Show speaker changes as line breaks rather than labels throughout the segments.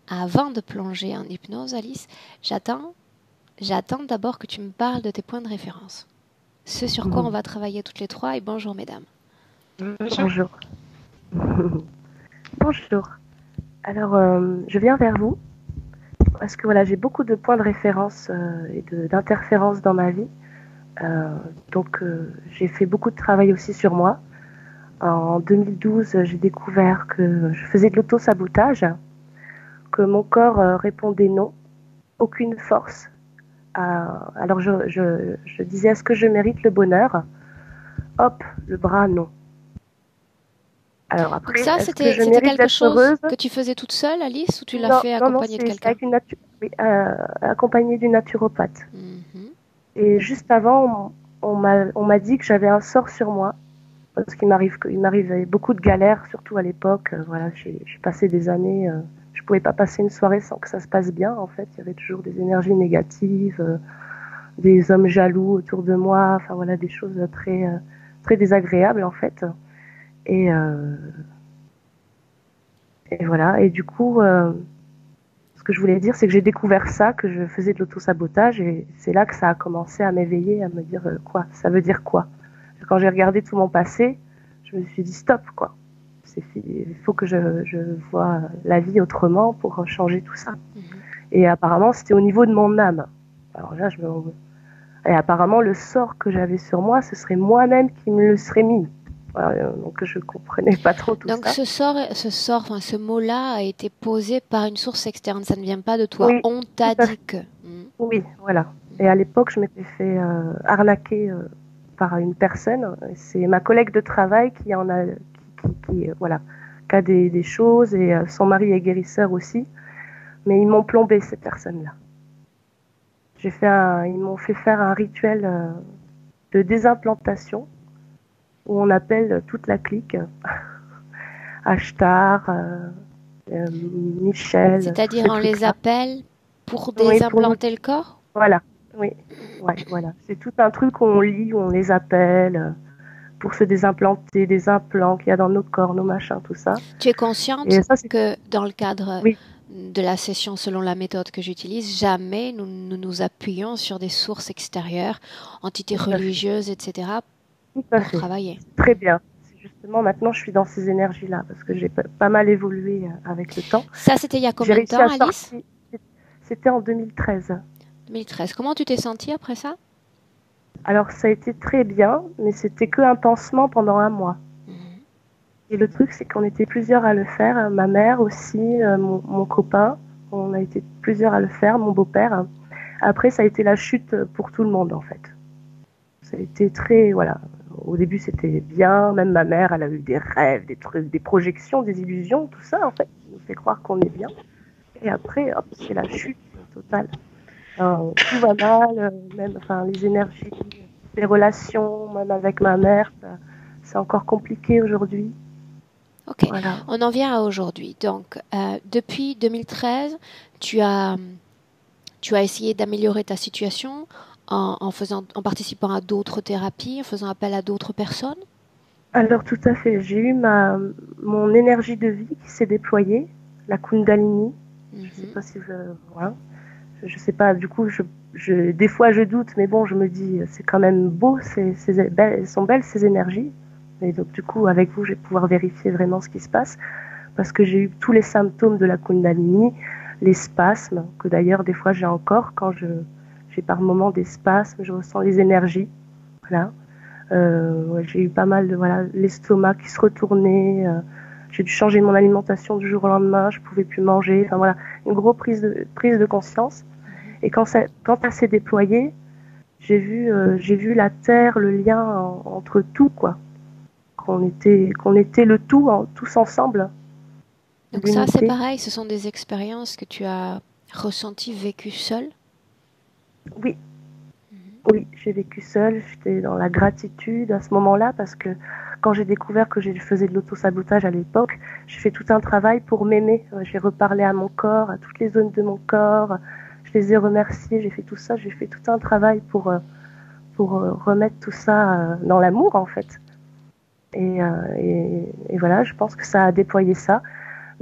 avant de plonger en hypnose, Alice, j'attends, j'attends d'abord que tu me parles de tes points de référence. Ce sur quoi on va travailler toutes les trois et bonjour mesdames.
Bonjour. Bonjour. Alors, je viens vers vous parce que voilà, j'ai beaucoup de points de référence et d'interférences dans ma vie. Euh, donc, j'ai fait beaucoup de travail aussi sur moi. En 2012, j'ai découvert que je faisais de l'auto-sabotage, que mon corps répondait non, aucune force. Alors, je disais, est-ce que je mérite le bonheur? Hop, le bras, non. Alors
Donc
après,
ça,
est-ce que je
c'était
mérite
quelque
d'être
chose
heureuse?
que tu faisais toute seule, Alice, ou tu l'as
Non,
fait
non, non,
accompagnée de
c'est
quelqu'un?
avec oui, accompagnée d'une naturopathe.
Mhm.
Et juste avant, on m'a dit que j'avais un sort sur moi, parce qu'il m'arrivait beaucoup de galères, surtout à l'époque. Voilà, j'ai passé des années, je pouvais pas passer une soirée sans que ça se passe bien. En fait, il y avait toujours des énergies négatives, des hommes jaloux autour de moi. Enfin voilà, des choses très désagréables en fait. Et, euh, et voilà. Et du coup, ce que je voulais dire, c'est que j'ai découvert ça, que je faisais de l'autosabotage, et c'est là que ça a commencé à m'éveiller, à me dire quoi, ça veut dire quoi. Quand j'ai regardé tout mon passé, je me suis dit stop, quoi. Il faut que je vois la vie autrement pour changer tout ça.
Mhm.
Et apparemment, c'était au niveau de mon âme. Alors là, et apparemment, le sort que j'avais sur moi, ce serait moi-même qui me le serais mis. Voilà, donc je comprenais pas trop tout
Donc
ça.
enfin, ce mot-là a été posé par une source externe, ça ne vient pas de toi.
Oui,
On
tout
t'a
à
dit
fait.
que. Mhm.
Oui, voilà. Et à
Mhm.
l'époque, je m'étais fait arnaquer par une personne. C'est ma collègue de travail qui en a, voilà, qui a des choses, et son mari est guérisseur aussi. Mais ils m'ont plombé, ces personnes-là. Ils m'ont fait faire un rituel de désimplantation où on appelle toute la clique, Ashtar, Michel, tous
C'est-à-dire
ces
on les
trucs-là.
appelle pour
Oui, pour nous,
dés'implanter le corps?
voilà. Oui, ouais, voilà. C'est tout un truc où on lit, où on les appelle pour se désimplanter, des implants qu'il y a dans nos corps, nos machins, tout ça.
Tu es consciente
Et ça, c'est...
que dans le cadre
Oui,
de la session selon la méthode que j'utilise, jamais nous ne nous appuyons sur des sources extérieures, entités
tout à fait.
religieuses, etc.,
Tout à
pour
fait.
travailler.
C'est très bien. C'est justement, maintenant, je suis dans ces énergies-là parce que j'ai pas mal évolué avec le temps.
Ça, c'était il y a
J'ai
combien de
réussi
temps,
à
Alice?
sortir. C'était en 2013.
2013. Comment tu t'es sentie après ça?
Alors, ça a été très bien, mais c'était que un pansement pendant un mois.
Mhm.
Et le truc, c'est qu'on était plusieurs à le faire. Ma mère aussi, mon copain. On a été plusieurs à le faire, mon beau-père. Après, ça a été la chute pour tout le monde, en fait. Ça a été très, voilà. Au début, c'était bien. Même ma mère, elle a eu des rêves, des trucs, des projections, des illusions, tout ça, en fait, qui nous fait croire qu'on est bien. Et après, hop, c'est la chute totale. Tout va mal, même, enfin, les énergies, les relations, même avec ma mère, c'est encore compliqué aujourd'hui.
Ok,
Voilà.
on en vient à aujourd'hui. Donc, depuis 2013, tu as, tu as essayé d'améliorer ta situation en participant à d'autres thérapies, en faisant appel à d'autres personnes.
Alors, tout à fait. J'ai eu mon énergie de vie qui s'est déployée, la Kundalini. Je sais
Mhm.
pas si voilà. Je sais pas, du coup, des fois je doute, mais bon, je me dis, c'est quand même beau, elles sont belles ces énergies. Et donc, du coup, avec vous, je vais pouvoir vérifier vraiment ce qui se passe, parce que j'ai eu tous les symptômes de la Kundalini, les spasmes, que d'ailleurs, des fois, j'ai encore, j'ai par moments des spasmes, je ressens les énergies, voilà. Ouais, j'ai eu pas mal de, voilà, l'estomac qui se retournait, j'ai dû changer mon alimentation du jour au lendemain, je pouvais plus manger, enfin voilà, une grosse prise de conscience.
Mhm.
Et quand ça s'est déployé, j'ai vu la terre, le lien entre tout, quoi. Qu'on était le tout, tous ensemble,
Donc ça, c'est
l'unité.
pareil, ce sont des expériences que tu as ressenties, vécues seule.
Oui,
Mhm.
oui, j'ai vécu seule, j'étais dans la gratitude à ce moment-là, parce que quand j'ai découvert que je faisais de l'autosabotage à l'époque, j'ai fait tout un travail pour m'aimer. J'ai reparlé à mon corps, à toutes les zones de mon corps, je les ai remerciés, j'ai fait tout ça, j'ai fait tout un travail pour remettre tout ça dans l'amour, en fait. Et voilà, je pense que ça a déployé ça.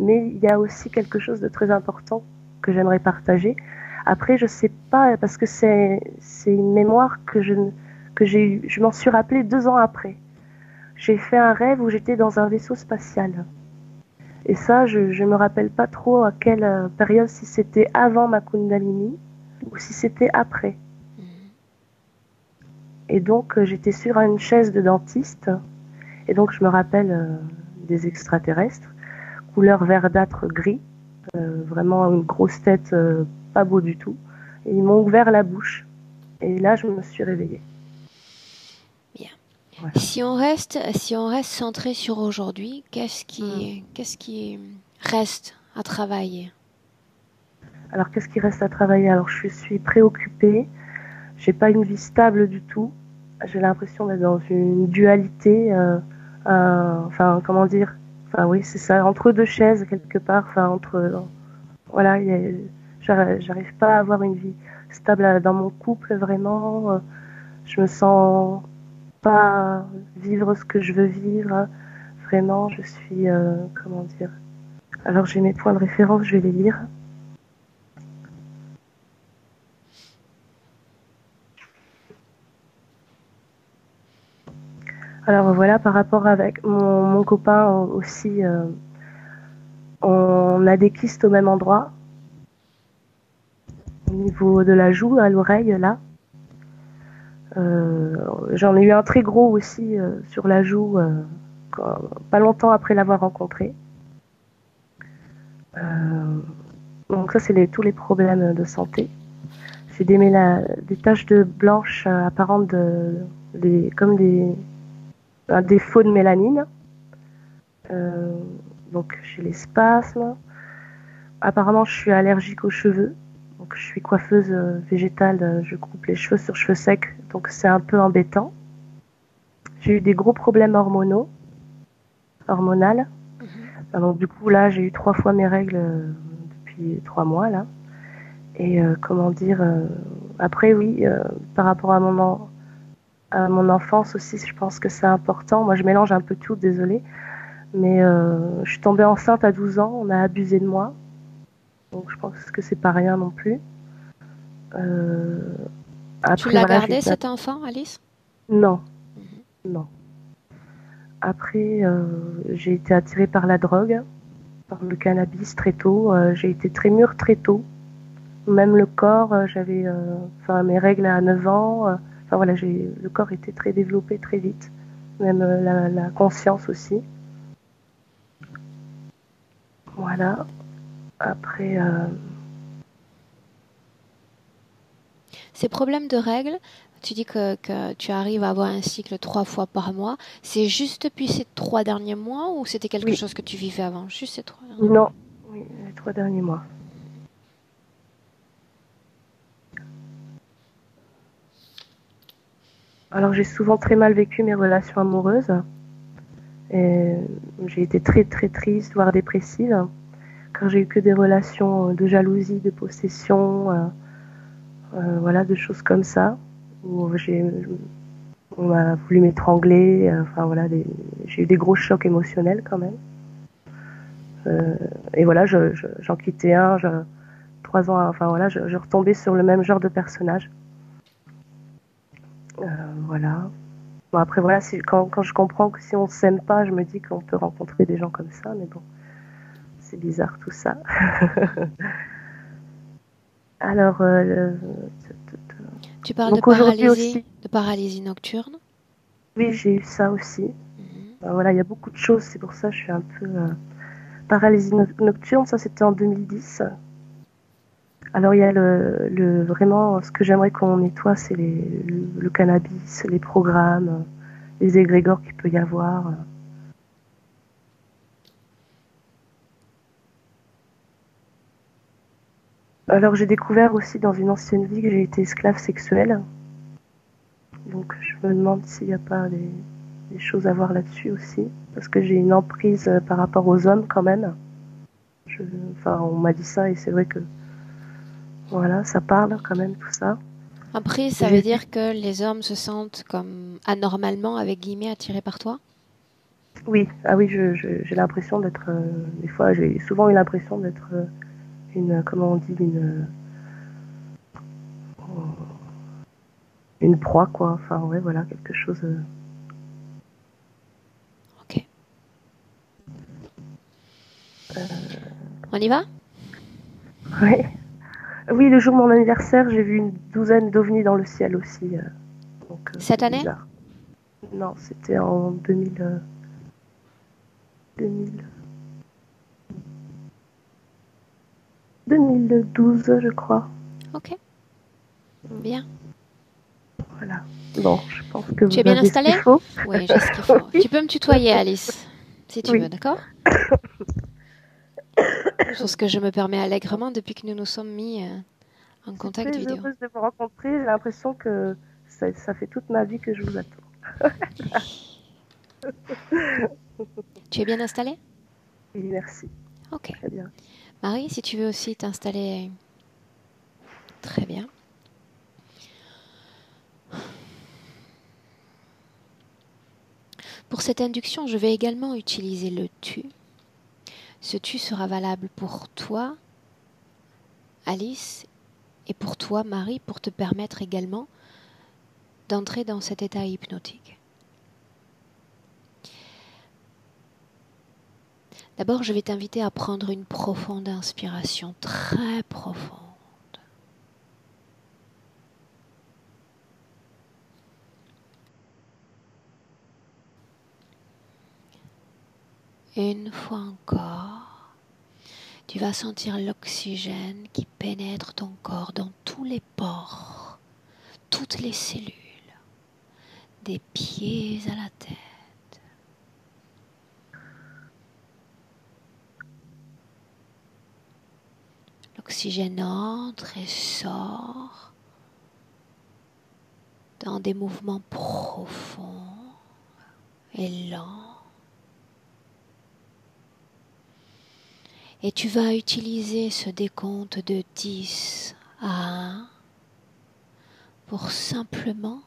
mais il y a aussi quelque chose de très important que j'aimerais partager. Après, je sais pas, parce que c'est une mémoire que j'ai eue. Je m'en suis rappelée 2 ans après. J'ai fait un rêve où j'étais dans un vaisseau spatial. Et ça, je ne me rappelle pas trop à quelle période, si c'était avant ma Kundalini ou si c'était après. Et donc, j'étais sur une chaise de dentiste. Et donc, je me rappelle des extraterrestres, couleur verdâtre gris, vraiment une grosse tête, pas beau du tout. Et ils m'ont ouvert la bouche. Et là, je me suis réveillée.
Bien.
Voilà.
Si on reste centré sur aujourd'hui, qu'est-ce qui reste à travailler?
Alors, qu'est-ce qui reste à travailler? Alors, je suis préoccupée. J'ai pas une vie stable du tout. J'ai l'impression d'être dans une dualité. Enfin, comment dire? Enfin, oui, c'est ça, entre deux chaises quelque part. Enfin, entre, voilà, j'arrive pas à avoir une vie stable dans mon couple vraiment. Je me sens pas vivre ce que je veux vivre. Vraiment, je suis, comment dire? Alors, j'ai mes points de référence, je vais les lire. Alors voilà, par rapport avec mon copain aussi, on a des kystes au même endroit, au niveau de la joue, à l'oreille, là. J'en ai eu un très gros aussi sur la joue, pas longtemps après l'avoir rencontré. Donc ça, c'est tous les problèmes de santé. J'ai des taches de blanches apparentes comme un défaut de mélanine. Donc j'ai les spasmes. Apparemment, je suis allergique aux cheveux. Donc, je suis coiffeuse végétale. Je coupe les cheveux sur cheveux secs. Donc, c'est un peu embêtant. J'ai eu des gros problèmes hormonaux. Donc, du coup, là, j'ai eu 3 fois mes règles depuis 3 mois, là. Et comment dire... après, oui, par rapport à mon enfance aussi, je pense que c'est important. Moi, je mélange un peu tout, désolée. Mais je suis tombée enceinte à 12 ans. On a abusé de moi. Donc, je pense que c'est pas rien non plus. Après,
Tu l'as
voilà,
gardé cet enfant, Alice?
Non, non. Après, j'ai été attirée par la drogue, par le cannabis très tôt. J'ai été très mûre très tôt. Même le corps, j'avais mes règles à 9 ans. Enfin voilà, le corps était très développé très vite. Même la conscience aussi. Voilà. Après,
Ces problèmes de règles, tu dis que tu arrives à avoir un cycle 3 fois par mois. C'est juste depuis ces 3 derniers mois ou c'était quelque
oui,
chose que tu vivais avant? Juste ces 3 derniers mois.
non, oui, les 3 derniers mois. Alors j'ai souvent très mal vécu mes relations amoureuses. Et j'ai été très très triste, voire dépressive, car j'ai eu que des relations de jalousie, de possession, voilà, de choses comme ça, où on m'a voulu m'étrangler, enfin voilà, j'ai eu des gros chocs émotionnels quand même. Et voilà, j'en quittais un, 3 ans, enfin voilà, je retombais sur le même genre de personnage. Voilà. Bon, après voilà, quand je comprends que si on s'aime pas, je me dis qu'on peut rencontrer des gens comme ça, mais bon, c'est bizarre tout ça. Alors,
Tu parles
donc aujourd'hui aussi,
de paralysie nocturne.
oui, j'ai eu ça aussi. Voilà, il y a beaucoup de choses, c'est pour ça que je suis un peu paralysie nocturne. Ça, c'était en 2010. Alors, il y a vraiment, ce que j'aimerais qu'on nettoie, c'est le cannabis, les programmes, les égrégores qu'il peut y avoir. Alors, j'ai découvert aussi dans une ancienne vie que j'ai été esclave sexuelle. Donc, je me demande s'il n'y a pas des choses à voir là-dessus aussi. Parce que j'ai une emprise par rapport aux hommes quand même. On m'a dit ça et c'est vrai que voilà, ça parle quand même tout ça.
Après, ça veut
J'ai
dire que les hommes se sentent comme anormalement, avec guillemets, attirés par toi?
Oui, ah oui, j'ai l'impression d'être. Des fois, j'ai souvent eu l'impression d'être une. Comment on dit, une proie, quoi. Enfin, ouais, voilà, quelque chose.
Ok. On y va?
Ouais. Oui, le jour de mon anniversaire, j'ai vu une douzaine d'ovnis dans le ciel aussi. Donc,
Cette
c'est
année?
bizarre. Non, c'était en 2000, 2012, je crois.
Ok, bien.
Voilà. Bon, je pense que
Tu es
vous
bien
avez ce qu'il
installée?
faut.
Oui, j'ai ce qu'il faut.
Oui,
Tu peux me tutoyer, Alice, si tu veux,
oui.
d'accord? Chose que je me permets allègrement depuis que nous nous sommes mis en
Je suis
contact
très
vidéo.
heureuse de vous rencontrer. J'ai l'impression que ça fait toute ma vie que je vous attends.
Tu es bien installée?
Oui, merci.
Ok.
Très bien.
Marie, si tu veux aussi t'installer, très bien. Pour cette induction, je vais également utiliser le tu. Ce tu sera valable pour toi, Alice, et pour toi, Marie, pour te permettre également d'entrer dans cet état hypnotique. D'abord, je vais t'inviter à prendre une profonde inspiration, très profonde. Une fois encore, tu vas sentir l'oxygène qui pénètre ton corps dans tous les pores, toutes les cellules, des pieds à la tête. L'oxygène entre et sort dans des mouvements profonds et lents. Et tu vas utiliser ce décompte de 10 à 1 pour simplement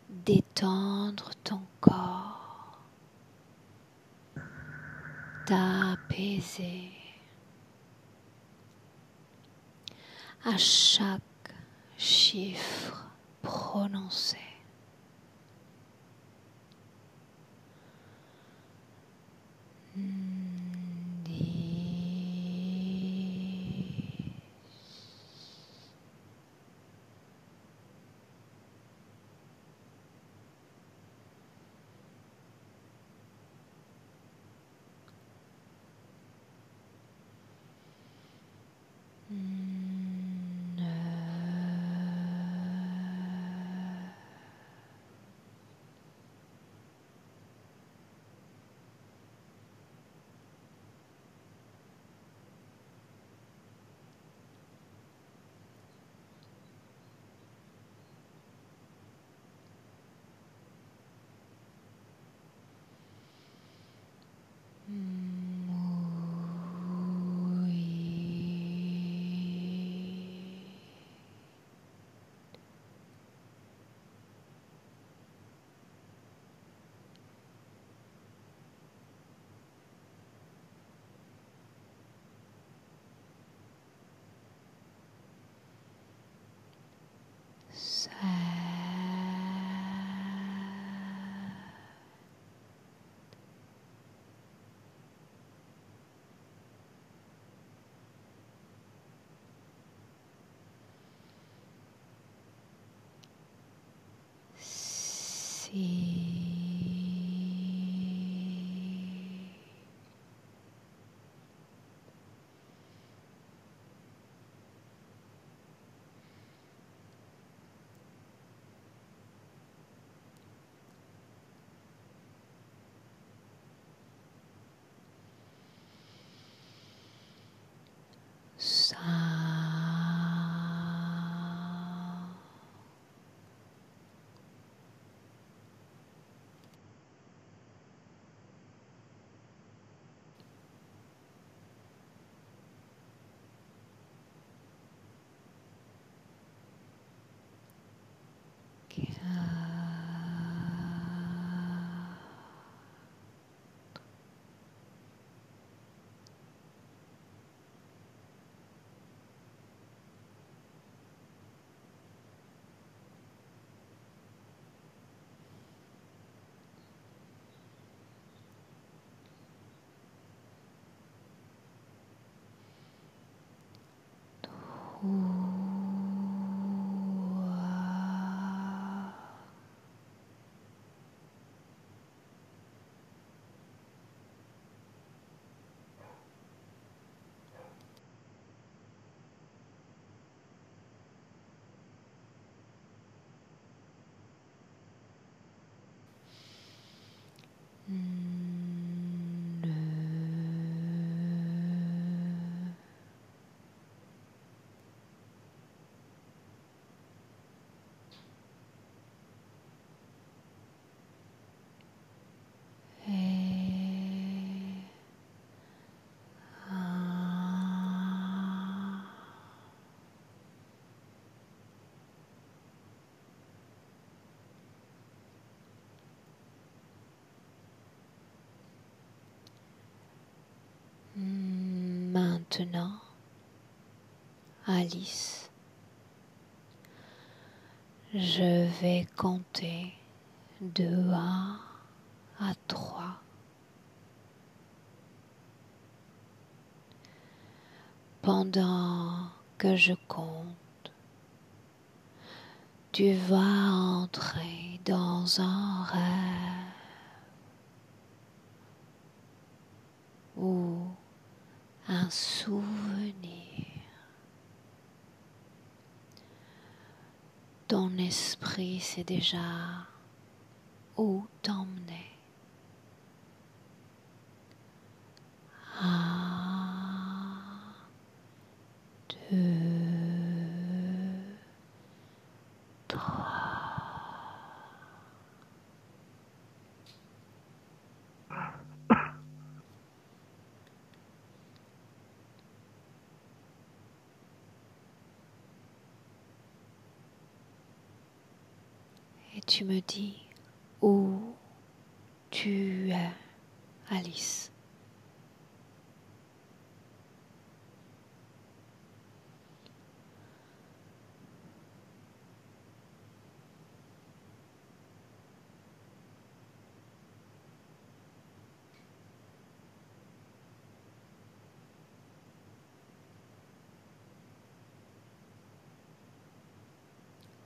détendre ton corps, t'apaiser. À chaque chiffre prononcé. 10. Maintenant, Alice, je vais compter de 1 à 3. Pendant que je compte, tu vas entrer dans un rêve ou un souvenir. Ton esprit sait déjà où t'emmener. 1, 2, 3. Et tu me dis où tu es, Alice.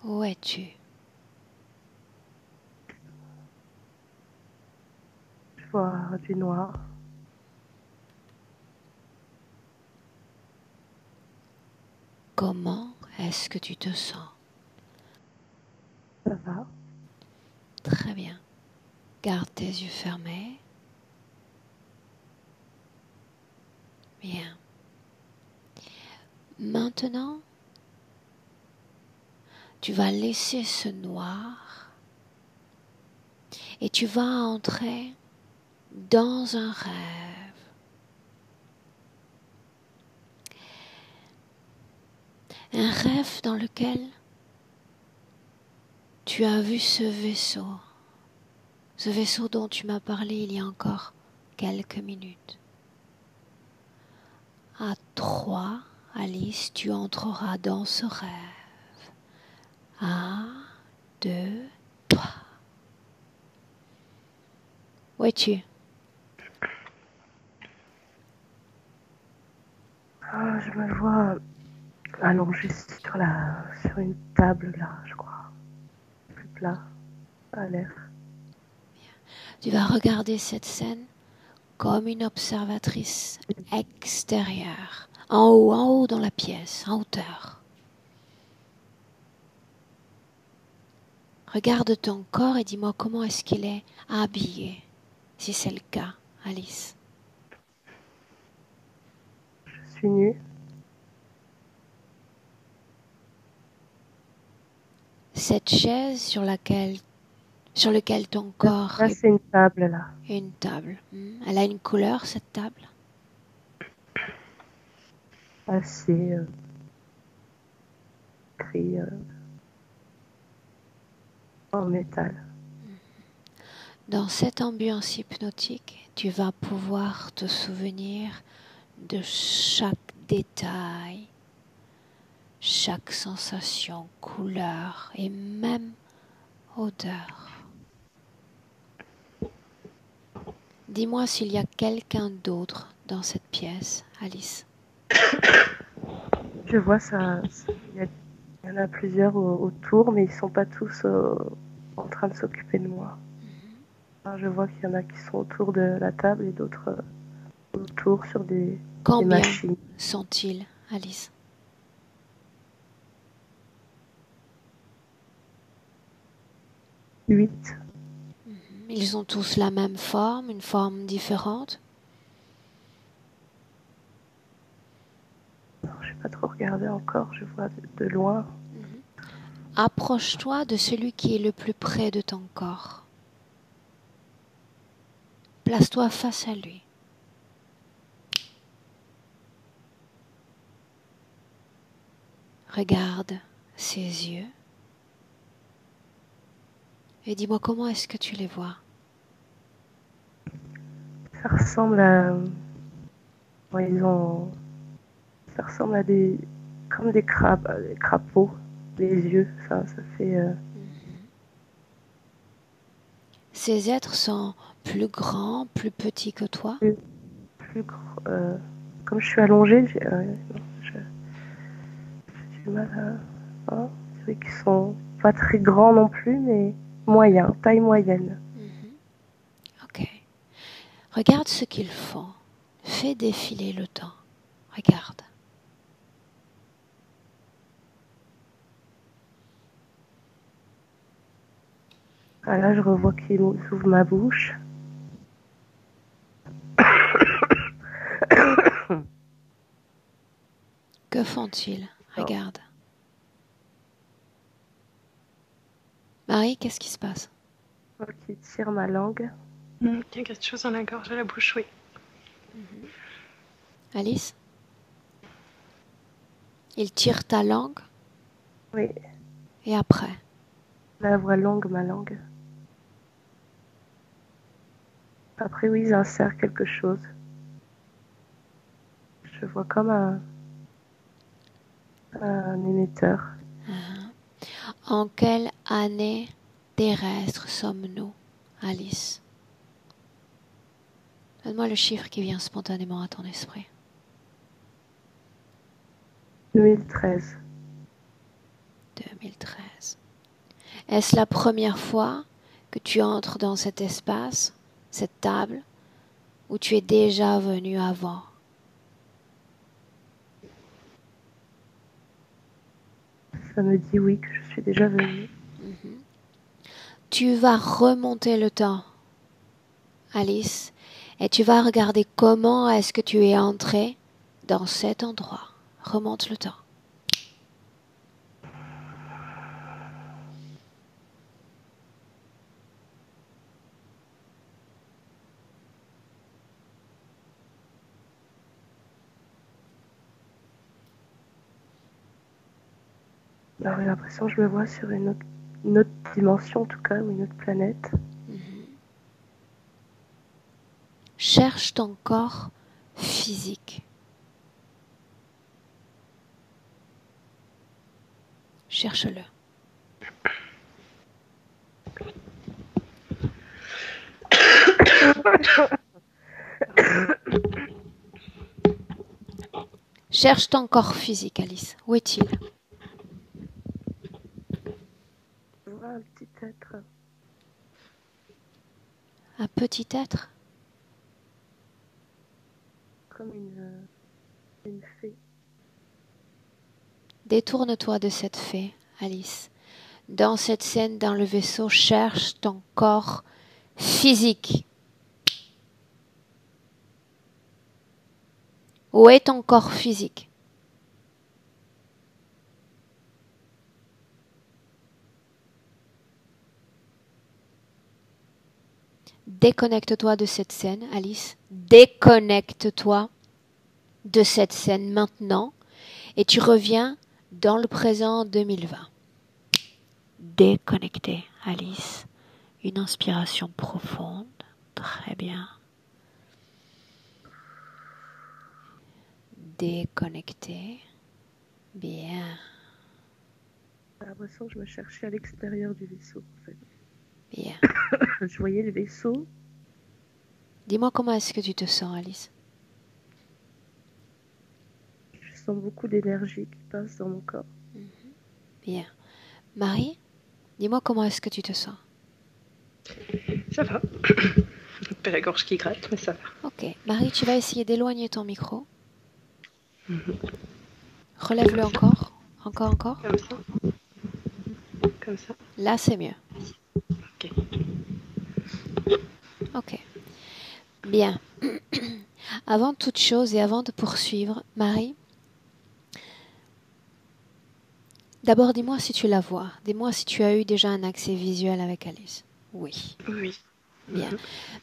Où es-tu?
Je vois du noir.
Comment est-ce que tu te sens?
Ça va.
Très bien. Garde tes yeux fermés. Bien. Maintenant, tu vas laisser ce noir et tu vas entrer dans un rêve. Un rêve dans lequel tu as vu ce vaisseau dont tu m'as parlé il y a encore quelques minutes. À 3, Alice, tu entreras dans ce rêve. 1, 2, 3. Où es-tu?
Ah, je me vois allongée sur une table là, je crois. Plus plat, à l'air.
Tu vas regarder cette scène comme une observatrice extérieure, en haut dans la pièce, en hauteur. Regarde ton corps et dis-moi comment est-ce qu'il est habillé, si c'est le cas, Alice.
Je suis nue.
Cette chaise sur laquelle ton corps
Là,
est
c'est une table là.
une table. Elle a une couleur, cette table?
Assez gris en métal.
Dans cette ambiance hypnotique, tu vas pouvoir te souvenir de chaque détail, chaque sensation, couleur et même odeur. Dis-moi s'il y a quelqu'un d'autre dans cette pièce, Alice.
Je vois ça. Il y en a plusieurs autour, mais ils sont pas tous en train de s'occuper de moi. Alors, je vois qu'il y en a qui sont autour de la table et d'autres autour sur des
Combien
machines.
sont-ils, Alice?
8.
Ils ont tous la même forme, une forme différente?
Je n'ai pas trop regardé encore, je vois de loin.
Approche-toi de celui qui est le plus près de ton corps. Place-toi face à lui. Regarde ses yeux et dis-moi comment est-ce que tu les vois.
Ça ressemble à. Ça ressemble à comme des crabes, des crapauds, les yeux. Ça fait.
Ces êtres sont plus grands, plus petits que toi?
Plus comme je suis allongée, j'ai du mal à. Hein, je dirais qu'ils sont pas très grands non plus, mais moyens, taille moyenne.
Ok. Regarde ce qu'ils font. Fais défiler le temps. Regarde.
Ah, là, je revois qu'ils ouvrent ma bouche.
Que font-ils? Regarde. Marie, qu'est-ce qui se passe?
Je vois qu'ils tirent ma langue.
Il y a quelque chose dans la gorge, à la bouche, oui.
Alice? Ils tirent ta langue?
Oui,
Et après?
la voix longue, ma langue. Après, oui, ils insèrent quelque chose. Je vois comme un émetteur.
En quelle année terrestre sommes-nous, Alice? Donne-moi le chiffre qui vient spontanément à ton esprit.
2013.
2013. Est-ce la première fois que tu entres dans cet espace, cette table, où tu es déjà venu avant?
Ça me dit oui, que je suis déjà venue.
Tu vas remonter le temps, Alice, et tu vas regarder comment est-ce que tu es entré dans cet endroit. Remonte le temps.
Alors, j'ai l'impression que je me vois sur une autre dimension, en tout cas, ou une autre planète.
Cherche ton corps physique. Cherche-le. Cherche ton corps physique, Alice. Où est-il?
Je vois un petit être.
Un petit être?
Comme une fée.
Détourne-toi de cette fée, Alice. Dans cette scène, dans le vaisseau, cherche ton corps physique. Où est ton corps physique? Déconnecte-toi de cette scène, Alice. Déconnecte-toi de cette scène maintenant et tu reviens dans le présent 2020. Déconnecté, Alice. Une inspiration profonde. Très bien. Déconnecté. Bien.
J'ai l'impression que je me cherchais à l'extérieur du vaisseau, en fait.
Bien.
Je voyais le vaisseau.
Dis-moi comment est-ce que tu te sens, Alice?
Je sens beaucoup d'énergie qui passe dans mon corps.
Bien. Marie, dis-moi comment est-ce que tu te sens?
Ça va. Un peu la gorge qui gratte, mais ça va.
Ok. Marie, tu vas essayer d'éloigner ton micro. Relève-le encore. Encore.
Comme ça. Comme ça.
Là, c'est mieux.
Ok.
Ok. Bien. Avant toute chose et avant de poursuivre, Marie, d'abord dis-moi si tu la vois. Dis-moi si tu as eu déjà un accès visuel avec Alice. Oui.
Oui.
Bien.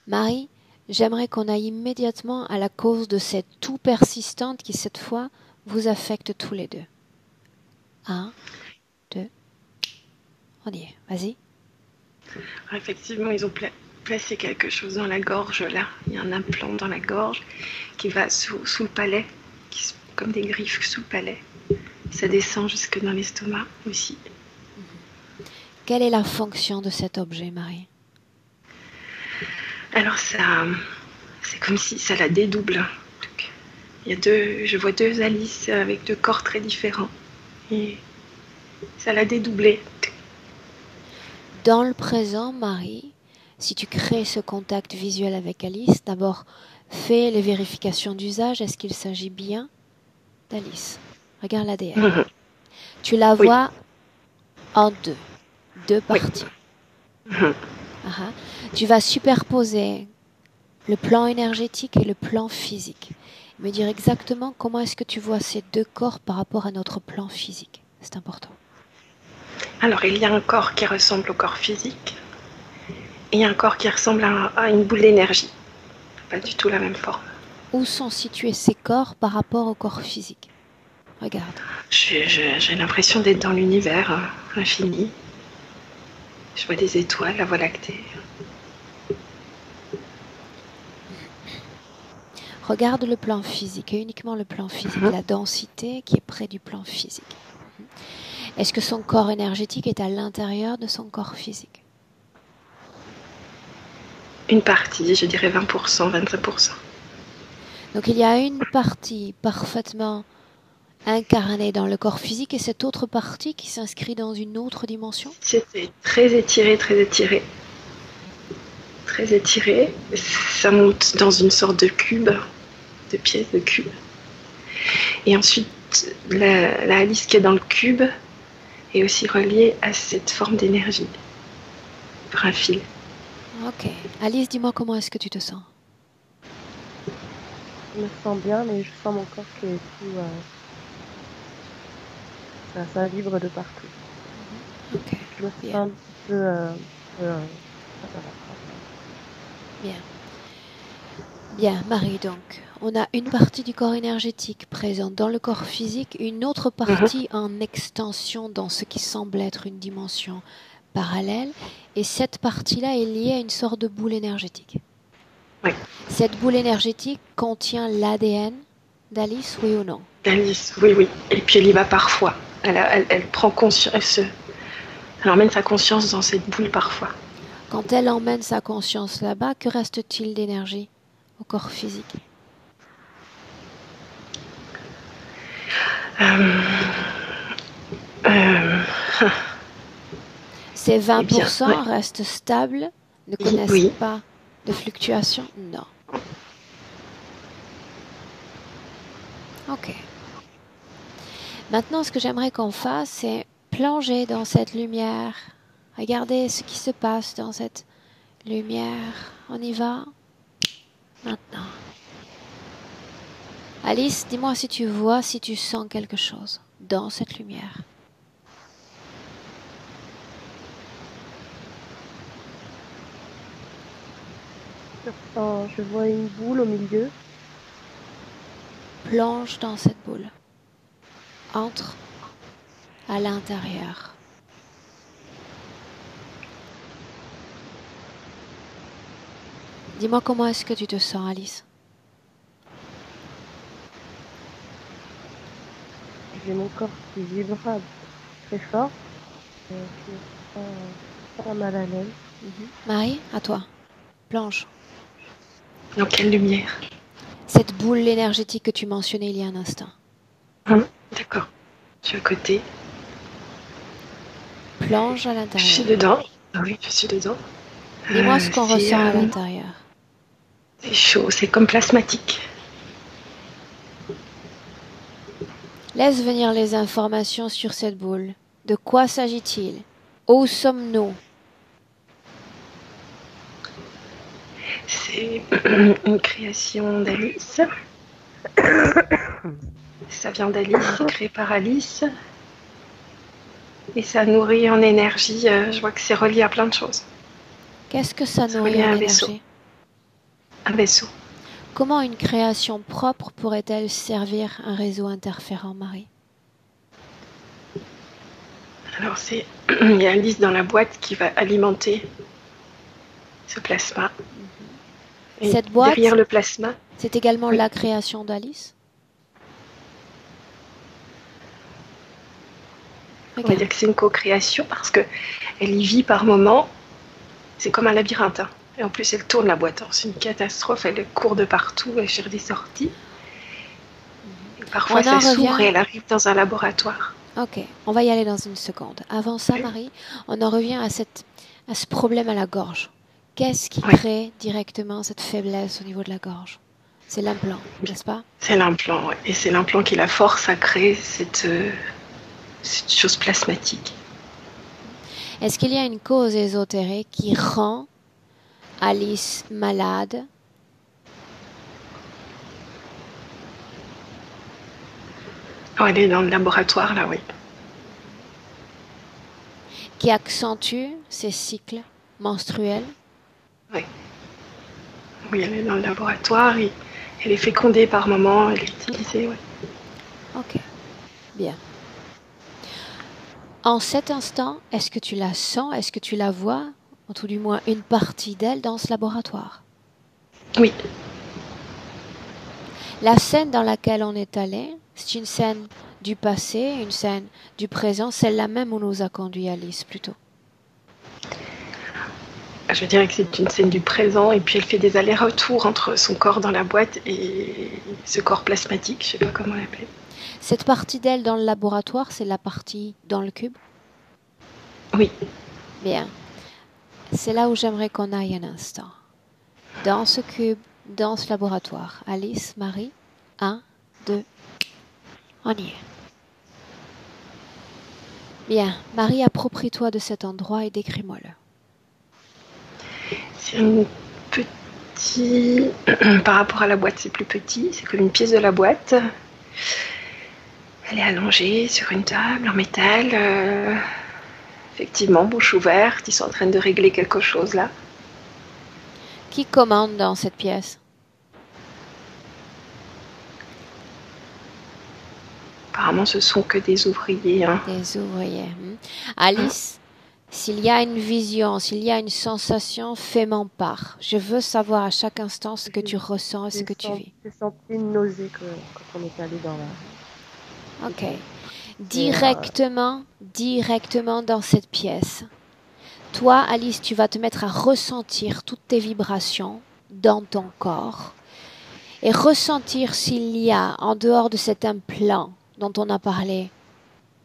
Marie, j'aimerais qu'on aille immédiatement à la cause de cette toux persistante qui, cette fois, vous affecte tous les deux. 1, 2, on y est. Vas-y.
Effectivement, ils ont placé quelque chose dans la gorge, là. Il y a un implant dans la gorge qui va sous le palais, comme des griffes sous le palais. Ça descend jusque dans l'estomac aussi.
Quelle est la fonction de cet objet, Marie?
Alors c'est comme si ça la dédouble. Donc, je vois deux Alice avec deux corps très différents. Et ça l'a dédoublé.
Dans le présent, Marie, si tu crées ce contact visuel avec Alice, d'abord fais les vérifications d'usage. Est-ce qu'il s'agit bien d'Alice? Regarde l'ADN. Tu la vois en deux parties. Tu vas superposer le plan énergétique et le plan physique. Me dire exactement comment est-ce que tu vois ces deux corps par rapport à notre plan physique. C'est important.
Alors, il y a un corps qui ressemble au corps physique et un corps qui ressemble à une boule d'énergie. Pas du tout la même forme.
Où sont situés ces corps par rapport au corps physique? Regarde.
J'ai l'impression d'être dans l'univers infini. Je vois des étoiles, la Voie lactée.
Regarde le plan physique et uniquement le plan physique, la densité qui est près du plan physique. Est-ce que son corps énergétique est à l'intérieur de son corps physique?
Une partie, je dirais 20%, 25%.
Donc il y a une partie parfaitement incarnée dans le corps physique et cette autre partie qui s'inscrit dans une autre dimension?
C'était très étiré, très étiré. Très étiré. Ça monte dans une sorte de cube, de pièce de cube. Et ensuite, la Alice qui est dans le cube est aussi reliée à cette forme d'énergie, par un fil.
Ok. Alice, dis-moi comment est-ce que tu te sens?
Je me sens bien, mais je sens mon corps qui est tout... ça vibre de partout.
Ok.
Je me sens un petit peu...
Bien. Bien, Marie, donc, on a une partie du corps énergétique présente dans le corps physique, une autre partie en extension dans ce qui semble être une dimension parallèle, et cette partie-là est liée à une sorte de boule énergétique.
Oui.
Cette boule énergétique contient l'ADN d'Alice, oui ou non?
Alice, oui. Et puis elle y va parfois. Elle prend conscience, elle emmène sa conscience dans cette boule parfois.
Quand elle emmène sa conscience là-bas, que reste-t-il d'énergie au corps physique? Ces 20% restent stables, ne connaissent pas de fluctuations? Non. Ok. Maintenant, ce que j'aimerais qu'on fasse, c'est plonger dans cette lumière. Regardez ce qui se passe dans cette lumière. On y va? Maintenant. Alice, dis-moi si tu vois, si tu sens quelque chose dans cette lumière.
Je vois une boule au milieu.
Plonge dans cette boule. Entre à l'intérieur. Dis-moi comment est-ce que tu te sens, Alice?
J'ai mon corps qui vibre très fort. Je me sens pas mal à l'aise.
Marie, à toi. Plonge.
Dans quelle lumière?
Cette boule énergétique que tu mentionnais il y a un instant.
D'accord. Je suis à côté.
Plonge à
Je suis
l'intérieur.
dedans. Ah oui, je suis dedans.
Dis-moi ce qu'on
C'est
ressent à l'intérieur.
c'est chaud, c'est comme plasmatique.
Laisse venir les informations sur cette boule. De quoi s'agit-il? Où sommes-nous?
C'est une création d'Alice. Ça vient d'Alice, créé par Alice. Et ça nourrit en énergie. Je vois que c'est relié à plein de choses.
Qu'est-ce que ça
C'est
nourrit
relié à
en
un vaisseau.
énergie?
Un vaisseau.
Comment une création propre pourrait-elle servir un réseau interférent, Marie?
Alors il y a Alice dans la boîte qui va alimenter ce plasma. Et
Cette boîte,
derrière le plasma,
c'est également
Oui.
la création d'Alice?
on va
Regarde.
dire que c'est une co-création parce que elle y vit par moments. C'est comme un labyrinthe. Hein. Et en plus, elle tourne la boîte. Hein. C'est une catastrophe. Elle court de partout. Elle cherche des sorties. Et parfois,
On en
ça s'ouvre
revient-
et elle arrive dans un laboratoire.
Ok, on va y aller dans une seconde. Avant ça,
Oui.
Marie, on en revient à ce problème à la gorge. Qu'est-ce qui
Oui.
crée directement cette faiblesse au niveau de la gorge? C'est l'implant, n'est-ce pas?
C'est l'implant. Ouais. Et c'est l'implant qui la force à créer cette chose plasmatique.
Est-ce qu'il y a une cause ésotérique qui rend Alice malade?
Oh, elle est dans le laboratoire, là, oui.
Qui accentue ses cycles menstruels?
Oui, elle est dans le laboratoire. Et elle est fécondée par moment. Elle est utilisée, oui.
Ok, bien. En cet instant, est-ce que tu la sens? Est-ce que tu la vois? Ou tout du moins une partie d'elle dans ce laboratoire?
Oui.
La scène dans laquelle on est allé, c'est une scène du passé, une scène du présent, celle-là même où nous a conduit Alice plutôt.
Je dirais que c'est une scène du présent. Et puis, elle fait des allers-retours entre son corps dans la boîte et ce corps plasmatique. Je ne sais pas comment l'appeler.
Cette partie d'elle dans le laboratoire, c'est la partie dans le cube?
Oui.
Bien. C'est là où j'aimerais qu'on aille un instant. Dans ce cube, dans ce laboratoire. Alice, Marie, 1, 2, on y est. Bien. Marie, approprie-toi de cet endroit et décris-moi-le.
C'est un petit... Par rapport à la boîte, c'est plus petit. C'est comme une pièce de la boîte. Elle est allongée sur une table en métal. Effectivement, bouche ouverte. Ils sont en train de régler quelque chose là.
Qui commande dans cette pièce?
Apparemment, ce sont que des ouvriers. Hein.
Des ouvriers. Alice, s'il y a une vision, s'il y a une sensation, fais-m'en part. Je veux savoir à chaque instant ce que tu ressens et ce que tu vis.
J'ai senti une nausée quand on est allé dans la...
Ok. Directement dans cette pièce. Toi, Alice, tu vas te mettre à ressentir toutes tes vibrations dans ton corps et ressentir s'il y a, en dehors de cet implant dont on a parlé,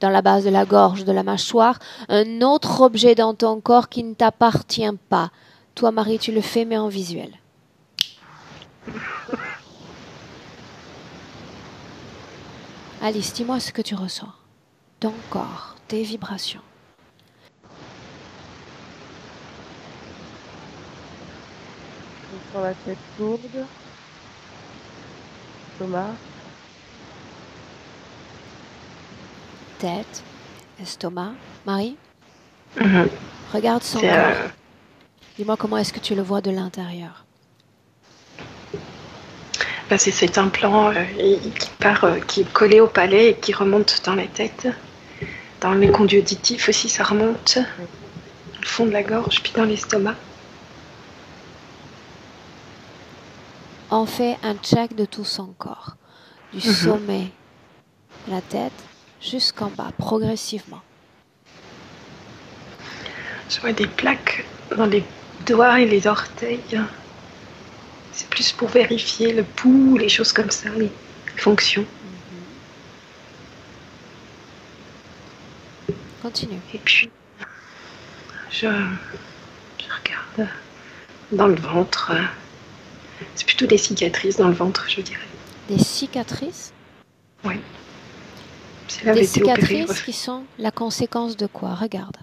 dans la base de la gorge, de la mâchoire, un autre objet dans ton corps qui ne t'appartient pas. Toi, Marie, tu le fais, mais en visuel. Alice, dis-moi ce que tu ressens. Ton corps, tes vibrations.
Je sens la tête lourde. Thomas.
Tête, estomac. Marie,
Mhm.
regarde son
C'est,
corps. Dis-moi comment est-ce que tu le vois de l'intérieur.
c'est cet implant qui est collé au palais et qui remonte dans la tête. Dans les conduits auditifs aussi, ça remonte. Dans le fond de la gorge, puis dans l'estomac.
On fait un check de tout son corps, du sommet de la tête jusqu'en bas, progressivement.
Je vois des plaques dans les doigts et les orteils. C'est plus pour vérifier le pouls, les choses comme ça, les fonctions.
Continue.
Et puis, je regarde dans le ventre. C'est plutôt des cicatrices dans le ventre, je dirais.
Des cicatrices?
Oui. C'est là où
Des
j'ai été opérée.
cicatrices qui sont la conséquence de quoi? Regarde.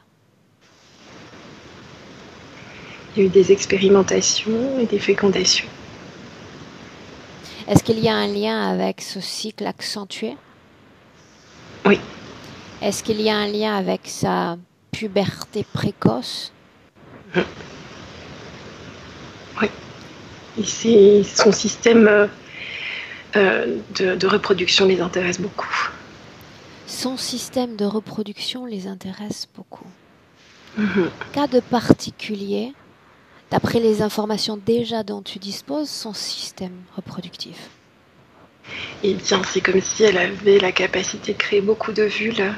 Il y a eu des expérimentations et des fécondations.
Est-ce qu'il y a un lien avec ce cycle accentué?
Oui.
Est-ce qu'il y a un lien avec sa puberté précoce?
Oui. Et c'est son système de reproduction les intéresse beaucoup.
Son système de reproduction les intéresse beaucoup.
Mhm.
Cas de particulier, d'après les informations déjà dont tu disposes, son système reproductif.
Eh bien, c'est comme si elle avait la capacité de créer beaucoup d'ovules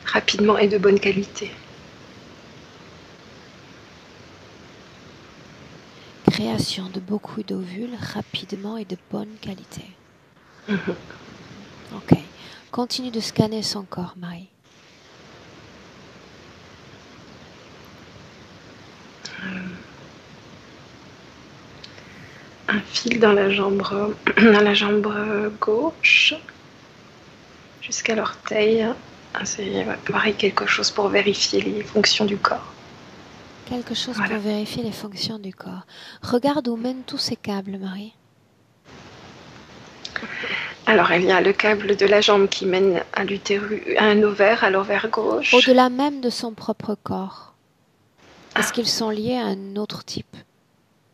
rapidement et de bonne qualité.
Création de beaucoup d'ovules rapidement et de bonne qualité.
Mhm.
Ok. Continue de scanner son corps, Marie.
Un fil dans la jambe gauche jusqu'à l'orteil. C'est pareil, quelque chose pour vérifier les fonctions du corps.
Quelque chose
Voilà.
pour vérifier les fonctions du corps. Regarde où mènent tous ces câbles, Marie.
Alors, il y a le câble de la jambe qui mène à l'utérus, à un ovaire, à l'ovaire gauche.
Au-delà même de son propre corps. Est-ce qu'ils sont liés à un autre type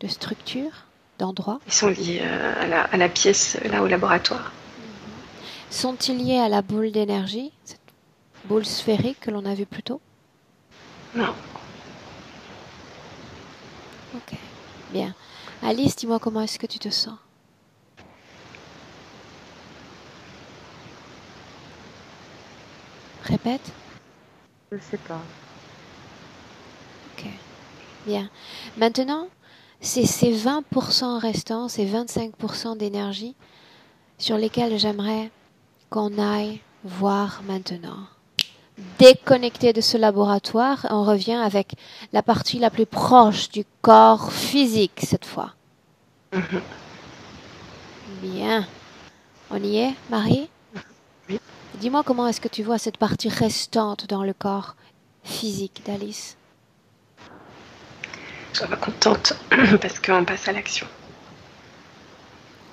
de structure, d'endroit?
Ils sont liés à la pièce, là, au laboratoire.
Sont-ils liés à la boule d'énergie, cette boule sphérique que l'on a vue plus tôt?
Non.
Ok, bien. Alice, dis-moi comment est-ce que tu te sens? Répète.
Je sais pas.
Ok, bien. Maintenant, c'est ces 20% restants, ces 25% d'énergie sur lesquels j'aimerais qu'on aille voir maintenant. Déconnecté de ce laboratoire, on revient avec la partie la plus proche du corps physique cette fois.
Mhm.
Bien. On y est, Marie?
Oui.
Dis-moi comment est-ce que tu vois cette partie restante dans le corps physique d'Alice?
Je suis contente parce qu'on passe à l'action.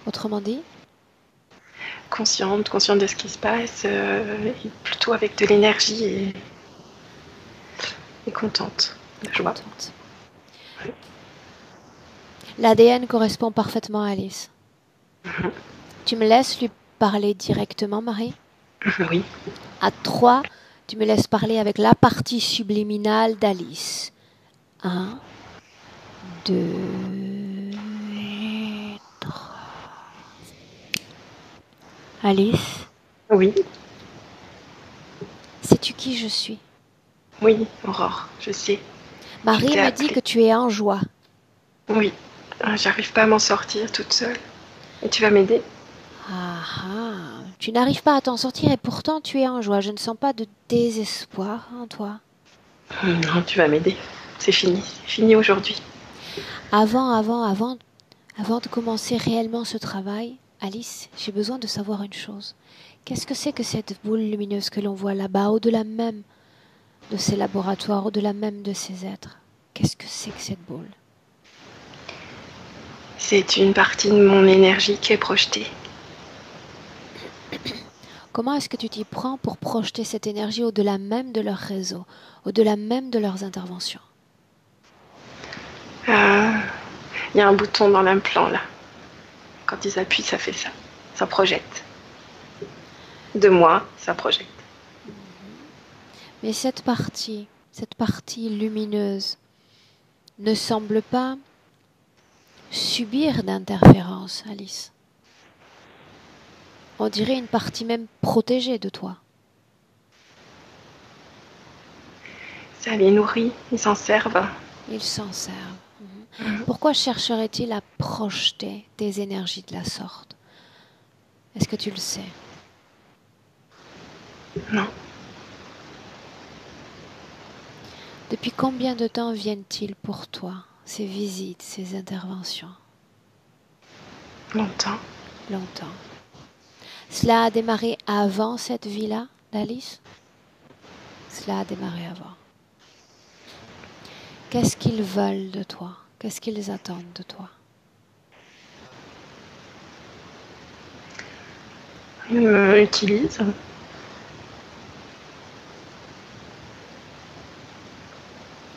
Autrement dit?
Consciente de ce qui se passe, et plutôt avec de l'énergie et contente, de joie.
Contente. L'ADN correspond parfaitement à Alice.
Mhm.
Tu me laisses lui parler directement, Marie?
Oui.
À 3, tu me laisses parler avec la partie subliminale d'Alice. 1, 2, 3. Alice,
Oui.
sais-tu qui je suis?
Oui, Aurore, je sais.
Marie
t'ai
me
appelé.
dit que tu es en joie.
Oui. J'arrive pas à m'en sortir toute seule. Et tu vas m'aider?
Ah ah, tu n'arrives pas à t'en sortir et pourtant tu es en joie. Je ne sens pas de désespoir en toi.
Non, tu vas m'aider. C'est fini aujourd'hui.
Avant de commencer réellement ce travail, Alice, j'ai besoin de savoir une chose. Qu'est-ce que c'est que cette boule lumineuse que l'on voit là-bas, au-delà même de ces laboratoires, au-delà même de ces êtres? Qu'est-ce que c'est que cette boule?
C'est une partie de mon énergie qui est projetée.
Comment est-ce que tu t'y prends pour projeter cette énergie au-delà même de leur réseau, au-delà même de leurs interventions?
Il y a un bouton dans l'implant là. Quand ils appuient, ça fait ça. Ça projette. De moi, ça projette.
Mais cette partie lumineuse, ne semble pas subir d'interférence, Alice. On dirait une partie même protégée de toi.
Ça les nourrit, ils s'en servent.
Ils s'en servent. Pourquoi chercherait-il à projeter des énergies de la sorte? Est-ce que tu le sais?
Non.
Depuis combien de temps viennent-ils pour toi, ces visites, ces interventions?
Longtemps.
Longtemps. Cela a démarré avant cette vie-là d'Alice? Cela a démarré avant. Qu'est-ce qu'ils veulent de toi? Qu'est-ce qu'ils attendent de toi?
Ils me utilisent.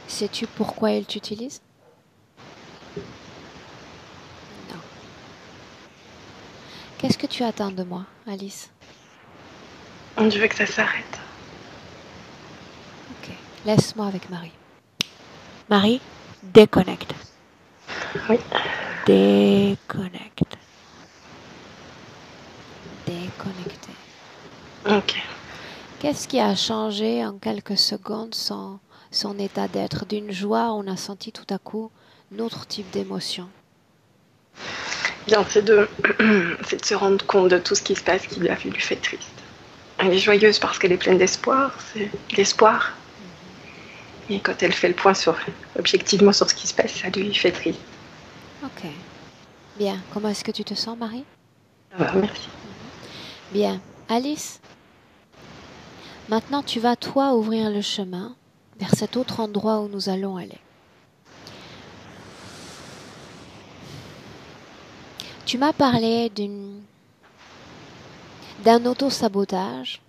Sais-tu pourquoi ils t'utilisent? Non. Qu'est-ce que tu attends de moi, Alice?
Je veux que ça s'arrête.
Ok. Laisse-moi avec Marie. Marie, déconnecte.
Oui.
Déconnecte. Déconnecté.
Ok.
Qu'est-ce qui a changé en quelques secondes son état d'être? D'une joie, on a senti tout à coup un autre type d'émotion.
Bien, c'est de se rendre compte de tout ce qui se passe qui lui fait triste. Elle est joyeuse parce qu'elle est pleine d'espoir. C'est l'espoir. Et quand elle fait le point objectivement sur ce qui se passe, ça lui fait triste.
Ok. Bien. Comment est-ce que tu te sens, Marie?
Ça va, merci.
Bien. Alice, maintenant tu vas, toi, ouvrir le chemin vers cet autre endroit où nous allons aller. Tu m'as parlé d'un auto-sabotage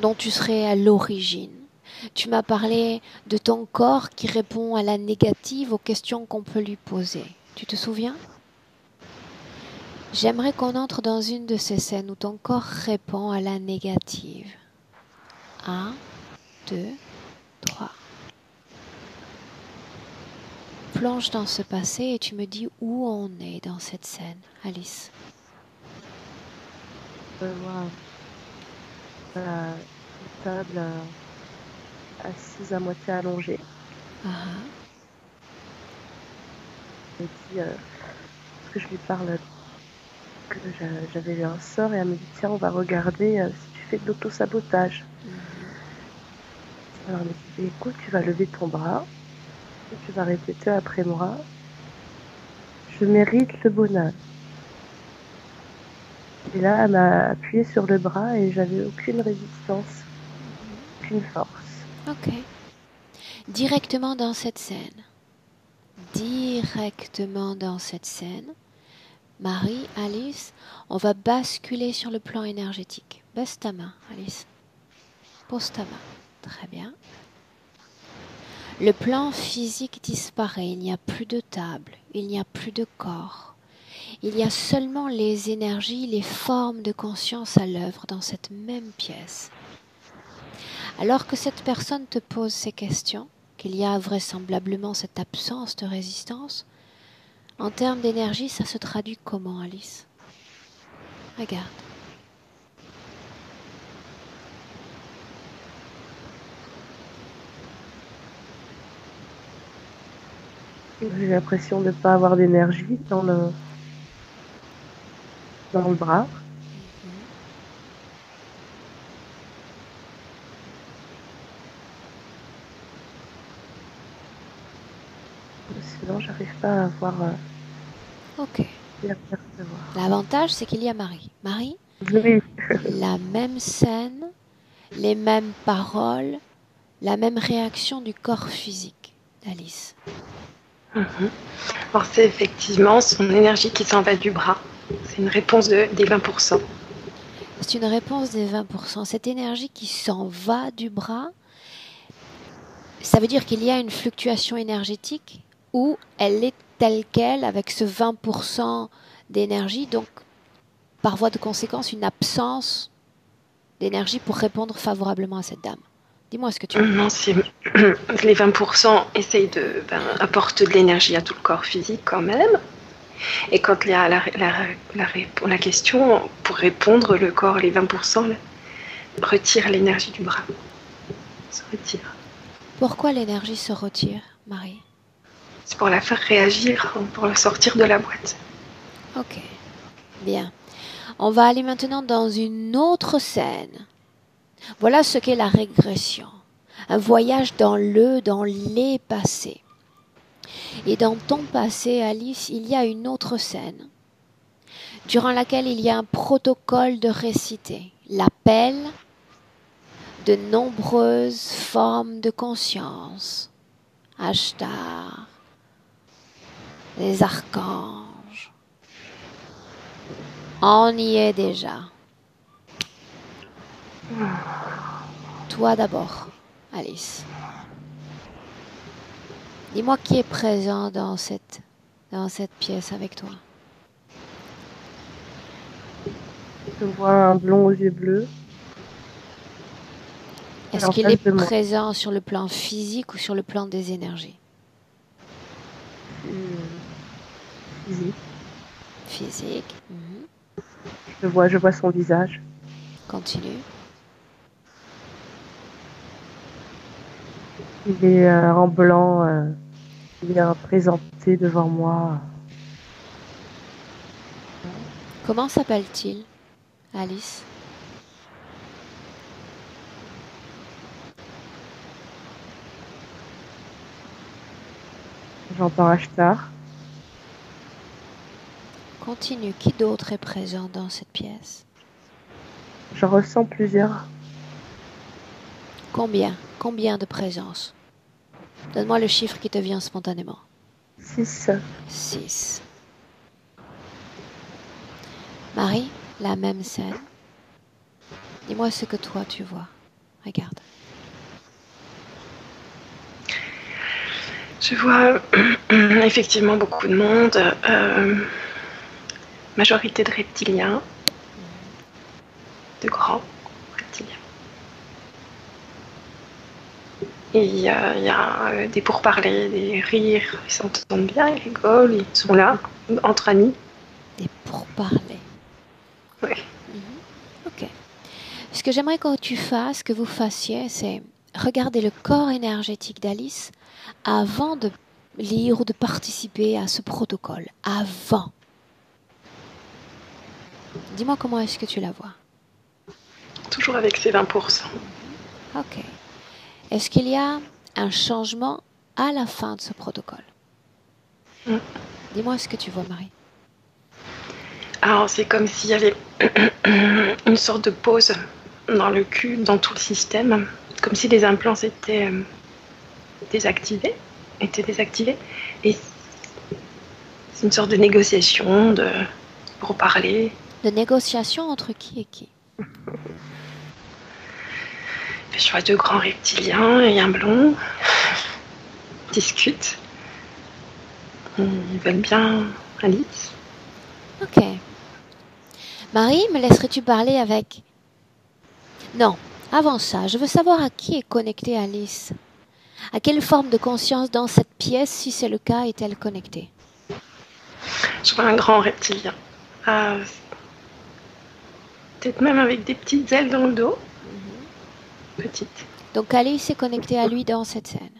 dont tu serais à l'origine. Tu m'as parlé de ton corps qui répond à la négative aux questions qu'on peut lui poser. Tu te souviens? J'aimerais qu'on entre dans une de ces scènes où ton corps répond à la négative. 1, 2, 3. Plonge dans ce passé et tu me dis où on est dans cette scène, Alice.
Moi, à la table, assise à moitié allongée. Et puis, parce que je lui parle que j'avais eu un sort et elle me dit tiens, on va regarder si tu fais de l'auto-sabotage. Alors elle me dit écoute, tu vas lever ton bras et tu vas répéter après moi je mérite le bonheur. Et là, elle m'a appuyé sur le bras et j'avais aucune résistance, aucune force.
Ok. Directement dans cette scène. Directement dans cette scène. Marie, Alice, on va basculer sur le plan énergétique. Baisse ta main, Alice. Pose ta main. Très bien. Le plan physique disparaît. Il n'y a plus de table. Il n'y a plus de corps. Il y a seulement les énergies, les formes de conscience à l'œuvre dans cette même pièce. Alors que cette personne te pose ces questions, qu'il y a vraisemblablement cette absence de résistance, en termes d'énergie, ça se traduit comment, Alice? Regarde.
J'ai l'impression de ne pas avoir d'énergie dans le bras. Sinon, j'arrive pas à avoir.
Ok.
Bien percevoir.
L'avantage, c'est qu'il y a Marie. Marie,
Oui.
la même scène, les mêmes paroles, la même réaction du corps physique d'Alice.
Alors c'est effectivement son énergie qui s'en va du bras. C'est une réponse des 20%.
C'est une réponse des 20%. Cette énergie qui s'en va du bras, ça veut dire qu'il y a une fluctuation énergétique ou elle est telle qu'elle avec ce 20% d'énergie, donc par voie de conséquence une absence d'énergie pour répondre favorablement à cette dame. Dis-moi ce que tu veux.
Non, c'est les 20% essayent apporter de l'énergie à tout le corps physique quand même. Et quand il y a la question, pour répondre, le corps, les 20%, retire l'énergie du bras. Se retire.
Pourquoi l'énergie se retire, Marie?
C'est pour la faire réagir, pour la sortir de la boîte.
Ok, bien. On va aller maintenant dans une autre scène. Voilà ce qu'est la régression. Un voyage dans les passés. Et dans ton passé, Alice, il y a une autre scène, durant laquelle il y a un protocole de réciter, l'appel de nombreuses formes de conscience, Ashtar, les archanges. On y est déjà. Toi d'abord, Alice. Dis-moi qui est présent dans cette pièce avec toi.
Je vois un blond aux yeux bleus.
Est-ce qu'il est présent sur le plan physique ou sur le plan des énergies?
Physique.
Physique.
Je vois son visage.
Continue.
Il est en blanc. Il est présenté devant moi.
Comment s'appelle-t-il, Alice?
J'entends Ashtar.
Continue. Qui d'autre est présent dans cette pièce?
Je ressens plusieurs.
Combien? Combien de présences? Donne-moi le chiffre qui te vient spontanément.
6.
6. Marie, la même scène. Dis-moi ce que toi tu vois. Regarde.
Je vois effectivement beaucoup de monde, majorité de reptiliens, de grands reptiliens. Et il y a des pourparlers, des rires, ils s'entendent bien, ils rigolent, ils sont là, entre amis.
Des pourparlers.
Oui.
Ok. Ce que j'aimerais que vous fassiez, c'est regarder le corps énergétique d'Alice avant de lire ou de participer à ce protocole. Avant. Dis-moi comment est-ce que tu la vois.
Toujours avec ces 20%.
Ok. Est-ce qu'il y a un changement à la fin de ce protocole? Dis-moi ce que tu vois, Marie.
Alors c'est comme s'il y avait une sorte de pause dans le cul, dans tout le système, comme si les implants étaient désactivés, et c'est une sorte de négociation, pour parler.
De négociation entre qui et qui?
Je vois 2 grands reptiliens et un blond. Ils discutent. Ils veulent bien Alice.
Ok. Marie, me laisserais-tu parler avec... Non, avant ça, je veux savoir à qui est connectée Alice. À quelle forme de conscience dans cette pièce, si c'est le cas, est-elle connectée?
Je vois un grand reptilien. Peut-être même avec des petites ailes dans le dos. Petites.
Donc Alice est connectée à lui dans cette scène.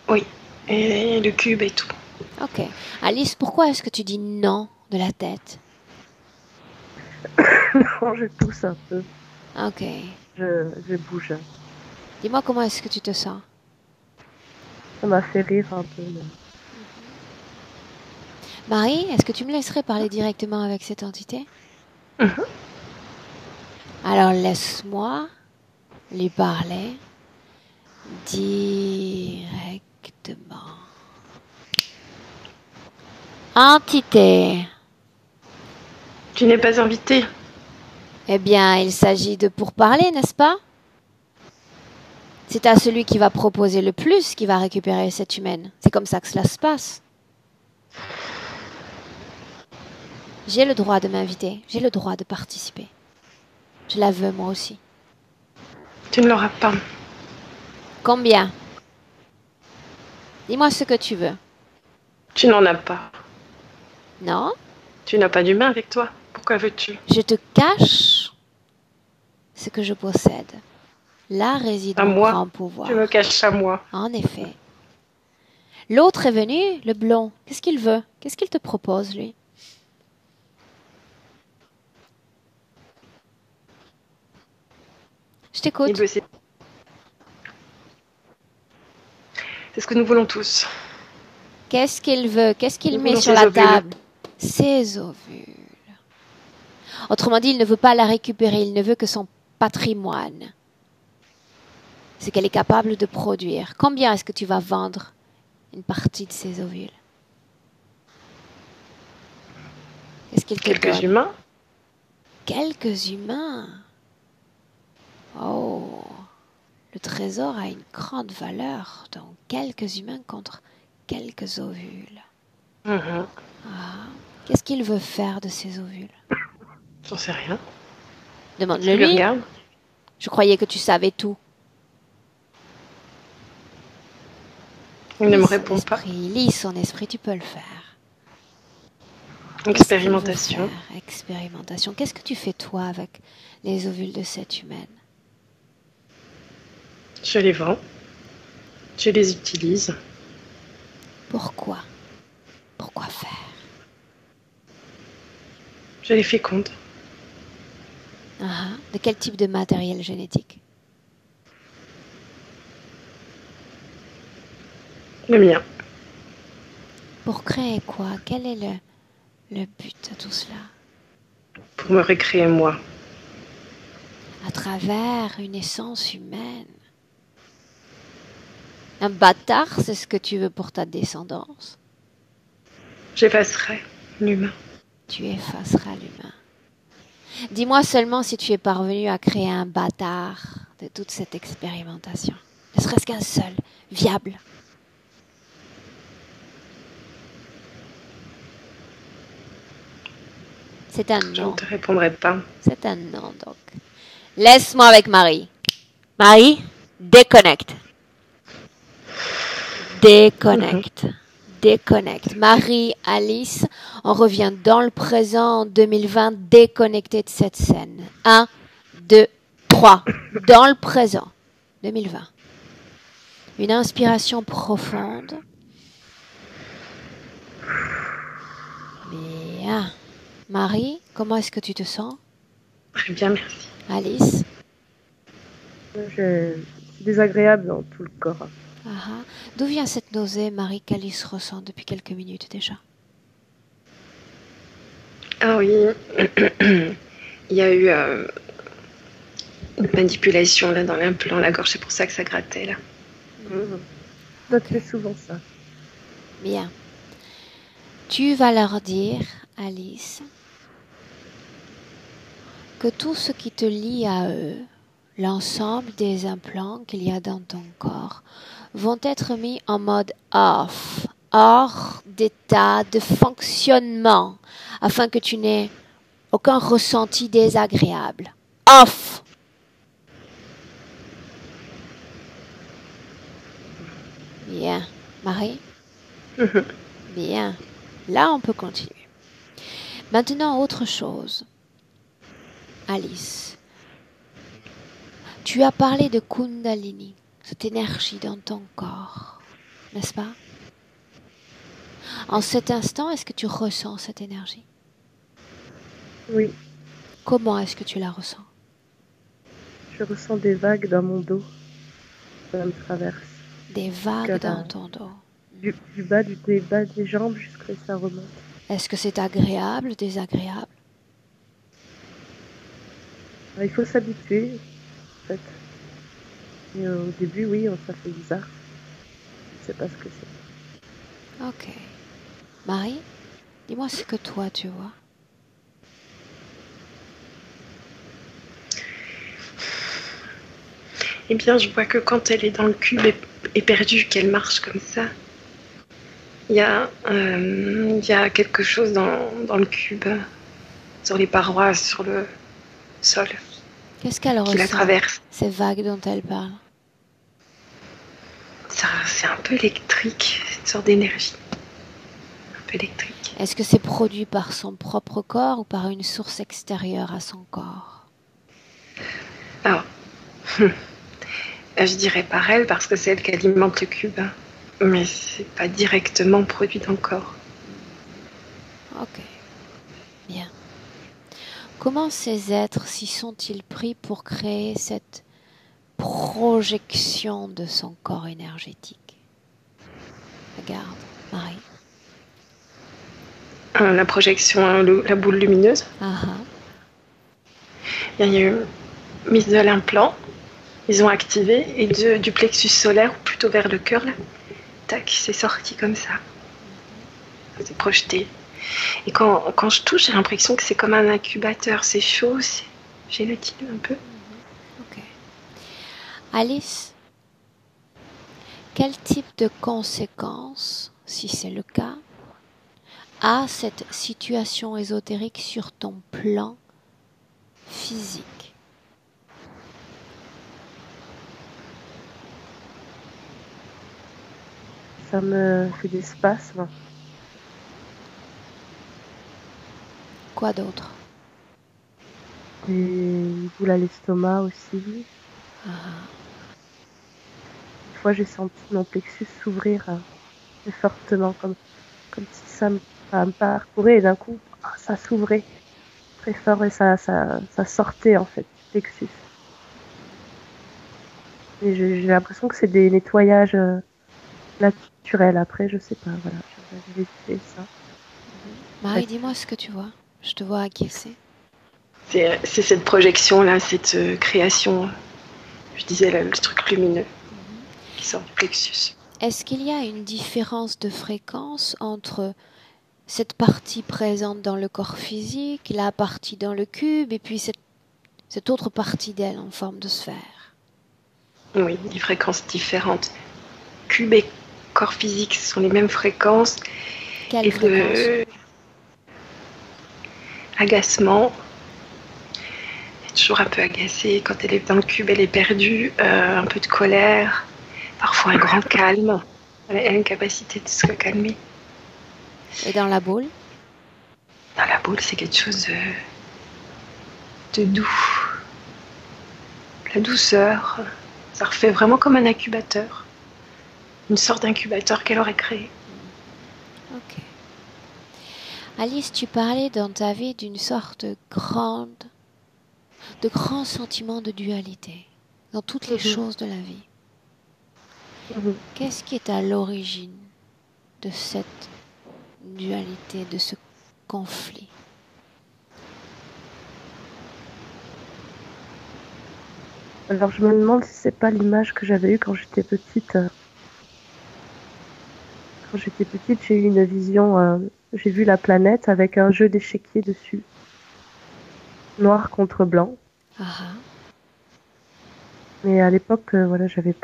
Oui, et le cube et tout.
Ok. Alice, pourquoi est-ce que tu dis non de la tête?
Non, je tousse un peu.
Ok.
Je bouge.
Dis-moi comment est-ce que tu te sens?
Ça m'a fait rire un peu.
Marie, est-ce que tu me laisserais parler directement avec cette entité? Alors laisse-moi lui parler directement. Entité.
Tu n'es pas invité.
Eh bien, il s'agit de pourparler, n'est-ce pas? C'est à celui qui va proposer le plus qui va récupérer cette humaine. C'est comme ça que cela se passe. J'ai le droit de m'inviter. J'ai le droit de participer. Je la veux moi aussi.
Tu ne l'auras pas.
Combien? Dis-moi ce que tu veux.
Tu n'en as pas.
Non?
Tu n'as pas d'humain avec toi. Pourquoi veux-tu?
Je te cache ce que je possède. Là réside mon grand pouvoir.
Tu me caches à moi.
En effet. L'autre est venu, le blond. Qu'est-ce qu'il veut? Qu'est-ce qu'il te propose, lui? Je t'écoute.
C'est ce que nous voulons tous.
Qu'est-ce qu'il veut? Qu'est-ce qu'il
Nous
met
voulons
sur
ses
la
ovules.
table? Ses ovules. Autrement dit, il ne veut pas la récupérer, il ne veut que son patrimoine. Ce qu'elle est capable de produire. Combien est-ce que tu vas vendre une partie de ces ovules? Qu'est-ce qu'il te
Quelques
donne?
humains.
Quelques humains. Oh, le trésor a une grande valeur. Donc, quelques humains contre quelques ovules.
Mhm.
Ah. Qu'est-ce qu'il veut faire de ces ovules?
J'en sais rien.
Demande-le
Je le
lui.
regarde.
Je croyais que tu savais tout.
Il ne me
Lis son
répond pas.
esprit, lis son esprit, tu peux le faire.
Expérimentation.
Qu'est-ce qu'il veut faire? Expérimentation. Qu'est-ce que tu fais toi avec les ovules de cette humaine?
Je les vends. Je les utilise.
Pourquoi? Pourquoi faire?
Je les féconde.
Ah, de quel type de matériel génétique?
Le mien.
Pour créer quoi? Quel est le but de tout cela?
Pour me récréer moi.
À travers une essence humaine. Un bâtard, c'est ce que tu veux pour ta descendance.
J'effacerai l'humain.
Tu effaceras l'humain. Dis-moi seulement si tu es parvenu à créer un bâtard de toute cette expérimentation. Ne serait-ce qu'un seul, viable. C'est un
Je
non.
ne te répondrai pas.
C'est un non, donc. Laisse-moi avec Marie. Marie, déconnecte. Déconnecte. Déconnecte. Marie, Alice, on revient dans le présent en 2020, déconnecté de cette scène. 1, 2, 3. Dans le présent. 2020. Une inspiration profonde. Bien. Marie, comment est-ce que tu te sens?
Très bien, merci.
Alice?
C'est désagréable dans tout le corps.
Ah ah. D'où vient cette nausée, Marie, qu'Alice ressent depuis quelques minutes déjà?
Ah oui, il y a eu une manipulation là dans l'implant, la gorge, c'est pour ça que ça grattait là.
Ça te fait souvent ça.
Bien. Tu vas leur dire, Alice, que tout ce qui te lie à eux, l'ensemble des implants qu'il y a dans ton corps, vont être mis en mode off, hors d'état de fonctionnement, afin que tu n'aies aucun ressenti désagréable. Off! Bien. Marie? Bien. Là, on peut continuer. Maintenant, autre chose. Alice, tu as parlé de Kundalini, cette énergie dans ton corps, n'est-ce pas? En cet instant, est-ce que tu ressens cette énergie?
Oui,
Comment est-ce que tu la ressens?
je ressens des vagues dans mon dos. Ça me traverse.
Des vagues
Jusqu'à
dans ton dos.
du bas, des bas des jambes jusqu'à ça remonte.
Est-ce que c'est agréable, désagréable?
Il faut s'habituer, en fait. Et au début, oui, ça fait bizarre. Je ne sais pas ce que c'est.
Ok. Marie, dis-moi ce que toi tu vois.
Eh bien, je vois que quand elle est dans le cube éperdue, qu'elle marche comme ça, il y a quelque chose dans le cube, sur les parois, sur le sol,
Qu'est-ce qu'elle
qui la
ressent,
traverse.
ces vagues dont elle parle?
C'est un peu électrique, c'est une sorte d'énergie. Un peu électrique.
Est-ce que c'est produit par son propre corps ou par une source extérieure à son corps?
Alors, je dirais par elle parce que c'est elle qui alimente le cube. Mais c'est pas directement produit dans le corps.
Ok. Bien. Comment ces êtres s'y sont-ils pris pour créer cette projection de son corps énergétique? Regarde, Marie.
La projection, la boule lumineuse. Il y a eu mise de l'implant. Ils ont activé et du plexus solaire, ou plutôt vers le cœur, là, tac, c'est sorti comme ça. C'est projeté. Et quand je touche, j'ai l'impression que c'est comme un incubateur. C'est chaud, c'est gélatine un peu.
Ok. Alice, quel type de conséquences, si c'est le cas, a cette situation ésotérique sur ton plan physique?
Ça me fait des spasmes.
Quoi d'autre?
Des boules à l'estomac aussi. Une fois, j'ai senti mon plexus s'ouvrir très fortement, comme si ça me parcourait et d'un coup, ça s'ouvrait très fort et ça sortait en fait du plexus. Et j'ai l'impression que c'est des nettoyages naturels. Après, je sais pas, voilà, j'ai fait ça.
Marie, dis-moi ce que tu vois. Je te vois acquiescer.
C'est cette projection-là, cette création, je disais là, le truc lumineux qui sort du plexus.
Est-ce qu'il y a une différence de fréquence entre cette partie présente dans le corps physique, la partie dans le cube, et puis cette autre partie d'elle en forme de sphère?
Oui, des fréquences différentes. Cube et corps physique sont les mêmes fréquences.
Quelle fréquence?
Agacement. Elle est toujours un peu agacée. Quand elle est dans le cube, elle est perdue. Un peu de colère. Parfois un grand calme. Elle a une capacité de se calmer.
Et dans la boule?
Dans la boule, c'est quelque chose de doux. La douceur. Ça refait vraiment comme un incubateur. Une sorte d'incubateur qu'elle aurait créé.
Ok. Alice, tu parlais dans ta vie d'une sorte de grand sentiment de dualité dans toutes les choses de la vie. Qu'est-ce qui est à l'origine de cette dualité, de ce conflit?
Alors je me demande si c'est pas l'image que j'avais eue quand j'étais petite. Quand j'étais petite, j'ai eu une vision, j'ai vu la planète avec un jeu d'échiquier dessus. Noir contre blanc. Mais à l'époque, voilà, j'avais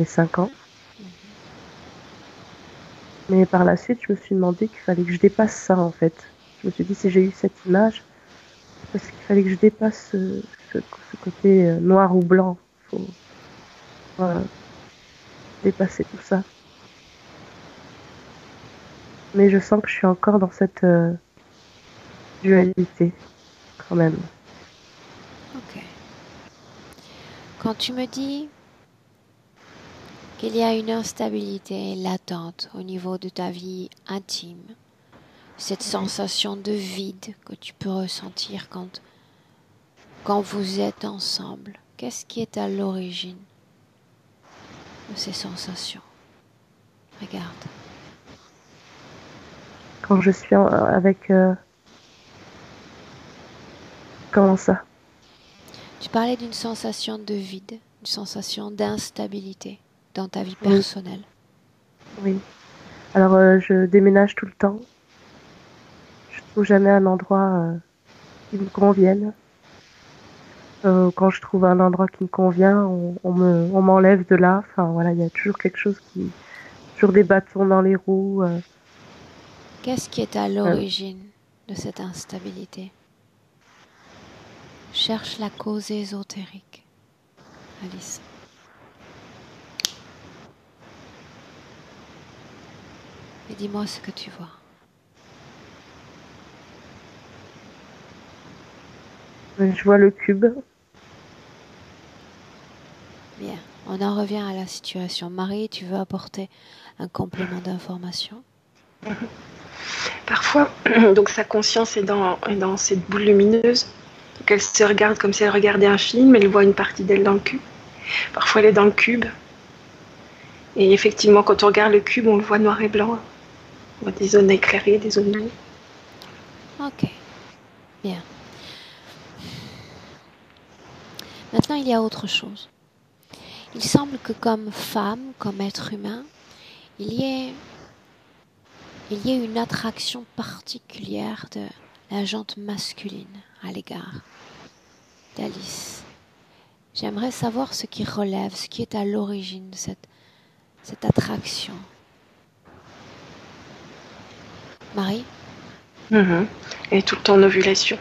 5 ans. Mais par la suite, je me suis demandé qu'il fallait que je dépasse ça, en fait. Je me suis dit, si j'ai eu cette image, c'est parce qu'il fallait que je dépasse ce côté noir ou blanc. Il faut dépasser tout ça. Mais je sens que je suis encore dans cette dualité, quand même.
Ok. Quand tu me dis qu'il y a une instabilité latente au niveau de ta vie intime, cette sensation de vide que tu peux ressentir quand vous êtes ensemble, qu'est-ce qui est à l'origine de ces sensations? Regarde.
Quand je suis avec... Comment ça?
Tu parlais d'une sensation de vide, une sensation d'instabilité dans ta vie personnelle.
Oui. Alors, je déménage tout le temps. Je trouve jamais un endroit qui me convienne. Quand je trouve un endroit qui me convient, on m'enlève de là. Enfin, voilà, il y a toujours quelque chose toujours des bâtons dans les roues.
Qu'est-ce qui est à l'origine de cette instabilité? Cherche la cause ésotérique, Alice. Et dis-moi ce que tu vois.
Je vois le cube.
Bien, on en revient à la situation. Marie, tu veux apporter un complément d'information?
Parfois, donc sa conscience est dans cette boule lumineuse. Donc elle se regarde comme si elle regardait un film, elle voit une partie d'elle dans le cube. Parfois elle est dans le cube. Et effectivement, quand on regarde le cube, on le voit noir et blanc. On voit des zones éclairées, des zones non.
Ok, bien. Maintenant, il y a autre chose. Il semble que comme femme, comme être humain, il y ait une attraction particulière de la jante masculine à l'égard d'Alice. J'aimerais savoir ce qui relève, ce qui est à l'origine de cette attraction. Marie?
Elle est tout le temps en ovulation.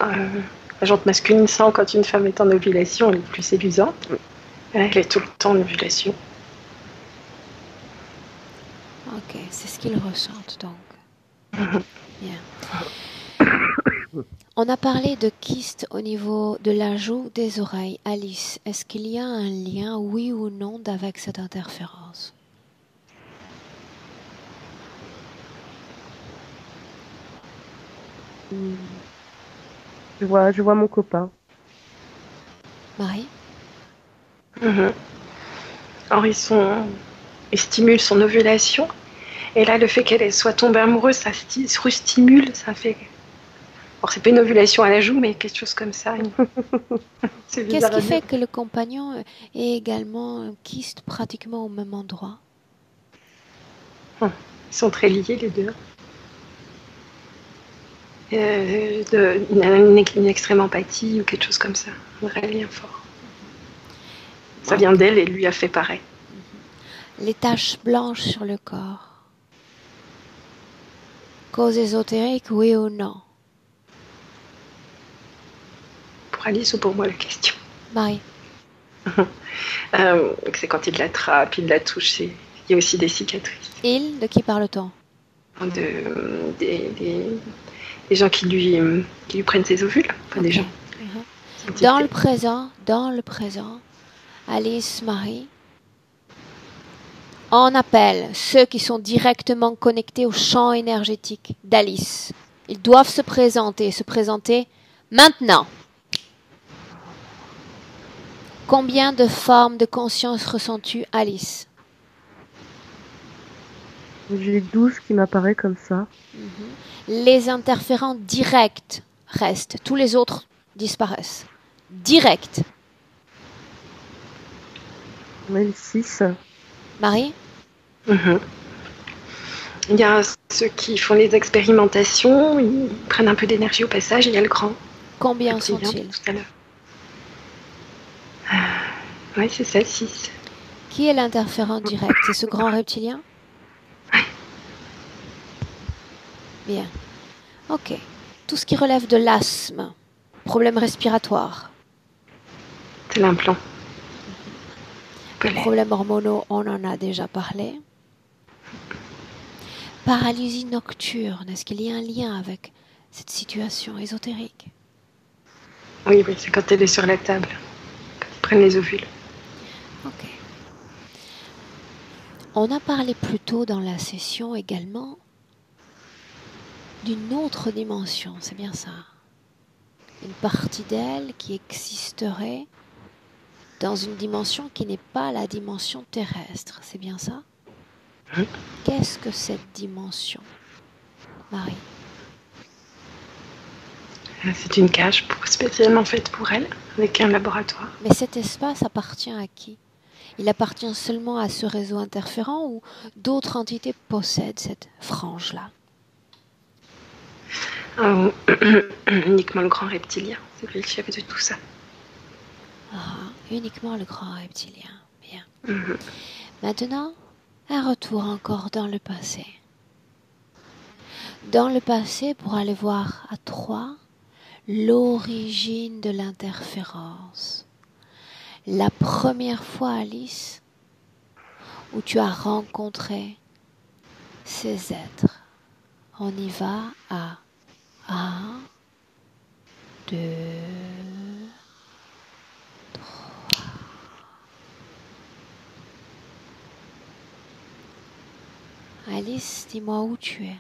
La jante masculine sent quand une femme est en ovulation, elle est plus séduisante. Elle est tout le temps en ovulation.
Ok, c'est ce qu'ils ressentent donc. Bien. On a parlé de kyste au niveau de la joue des oreilles. Alice, est-ce qu'il y a un lien, oui ou non, avec cette interférence?
Je vois mon copain.
Marie?
Alors ils stimulent son ovulation. Et là, le fait qu'elle soit tombée amoureuse, ça se restimule, ça fait. Alors, c'est pas une ovulation à la joue, mais quelque chose comme ça. C'est
Qu'est-ce
bizarre à
qui
dire.
fait que le compagnon est également un kyste pratiquement au même endroit?
Ils sont très liés, les deux. Une extrême empathie ou quelque chose comme ça. Un vrai lien fort. Ça vient d'elle et lui a fait pareil.
Les taches blanches sur le corps. Cause ésotérique, oui ou non?
Pour Alice ou pour moi, la question.
Marie?
C'est quand il l'attrape, il la touche. Il y a aussi des cicatrices.
Il, de qui parle-t-on?
Des gens qui lui prennent ses ovules. Enfin, des gens.
Dans le présent, Alice, Marie, on appelle ceux qui sont directement connectés au champ énergétique d'Alice. Ils doivent se présenter maintenant. Combien de formes de conscience ressens-tu, Alice?
J'ai 12 qui m'apparaissent comme ça.
Les interférents directs restent. Tous les autres disparaissent. Direct.
Oui, 6.
Marie?
Il y a ceux qui font les expérimentations, ils prennent un peu d'énergie au passage, et il y a le grand.
Combien sont-ils?
Oui, c'est ça, 6.
Qui est l'interférent direct? C'est ce grand reptilien? Bien. Ok. Tout ce qui relève de l'asthme, problème respiratoire.
C'est l'implant.
Les problèmes hormonaux, on en a déjà parlé. Paralysie nocturne, est-ce qu'il y a un lien avec cette situation ésotérique?
Oui, c'est quand elle est sur la table, quand ils prennent les ovules.
Ok. On a parlé plus tôt dans la session également d'une autre dimension, c'est bien ça. Une partie d'elle qui existerait dans une dimension qui n'est pas la dimension terrestre, c'est bien ça? Qu'est-ce que cette dimension, Marie?
C'est une cage spécialement faite pour elle, avec un laboratoire.
Mais cet espace appartient à qui? Il appartient seulement à ce réseau interférent ou d'autres entités possèdent cette frange-là?
Uniquement le grand reptilien, c'est lui le chef de tout ça.
Uniquement le grand reptilien, bien. Maintenant, un retour encore dans le passé. Dans le passé, pour aller voir à 3 l'origine de l'interférence. La première fois, Alice, où tu as rencontré ces êtres. On y va à 1, 2, 3. Alice, dis-moi où tu es.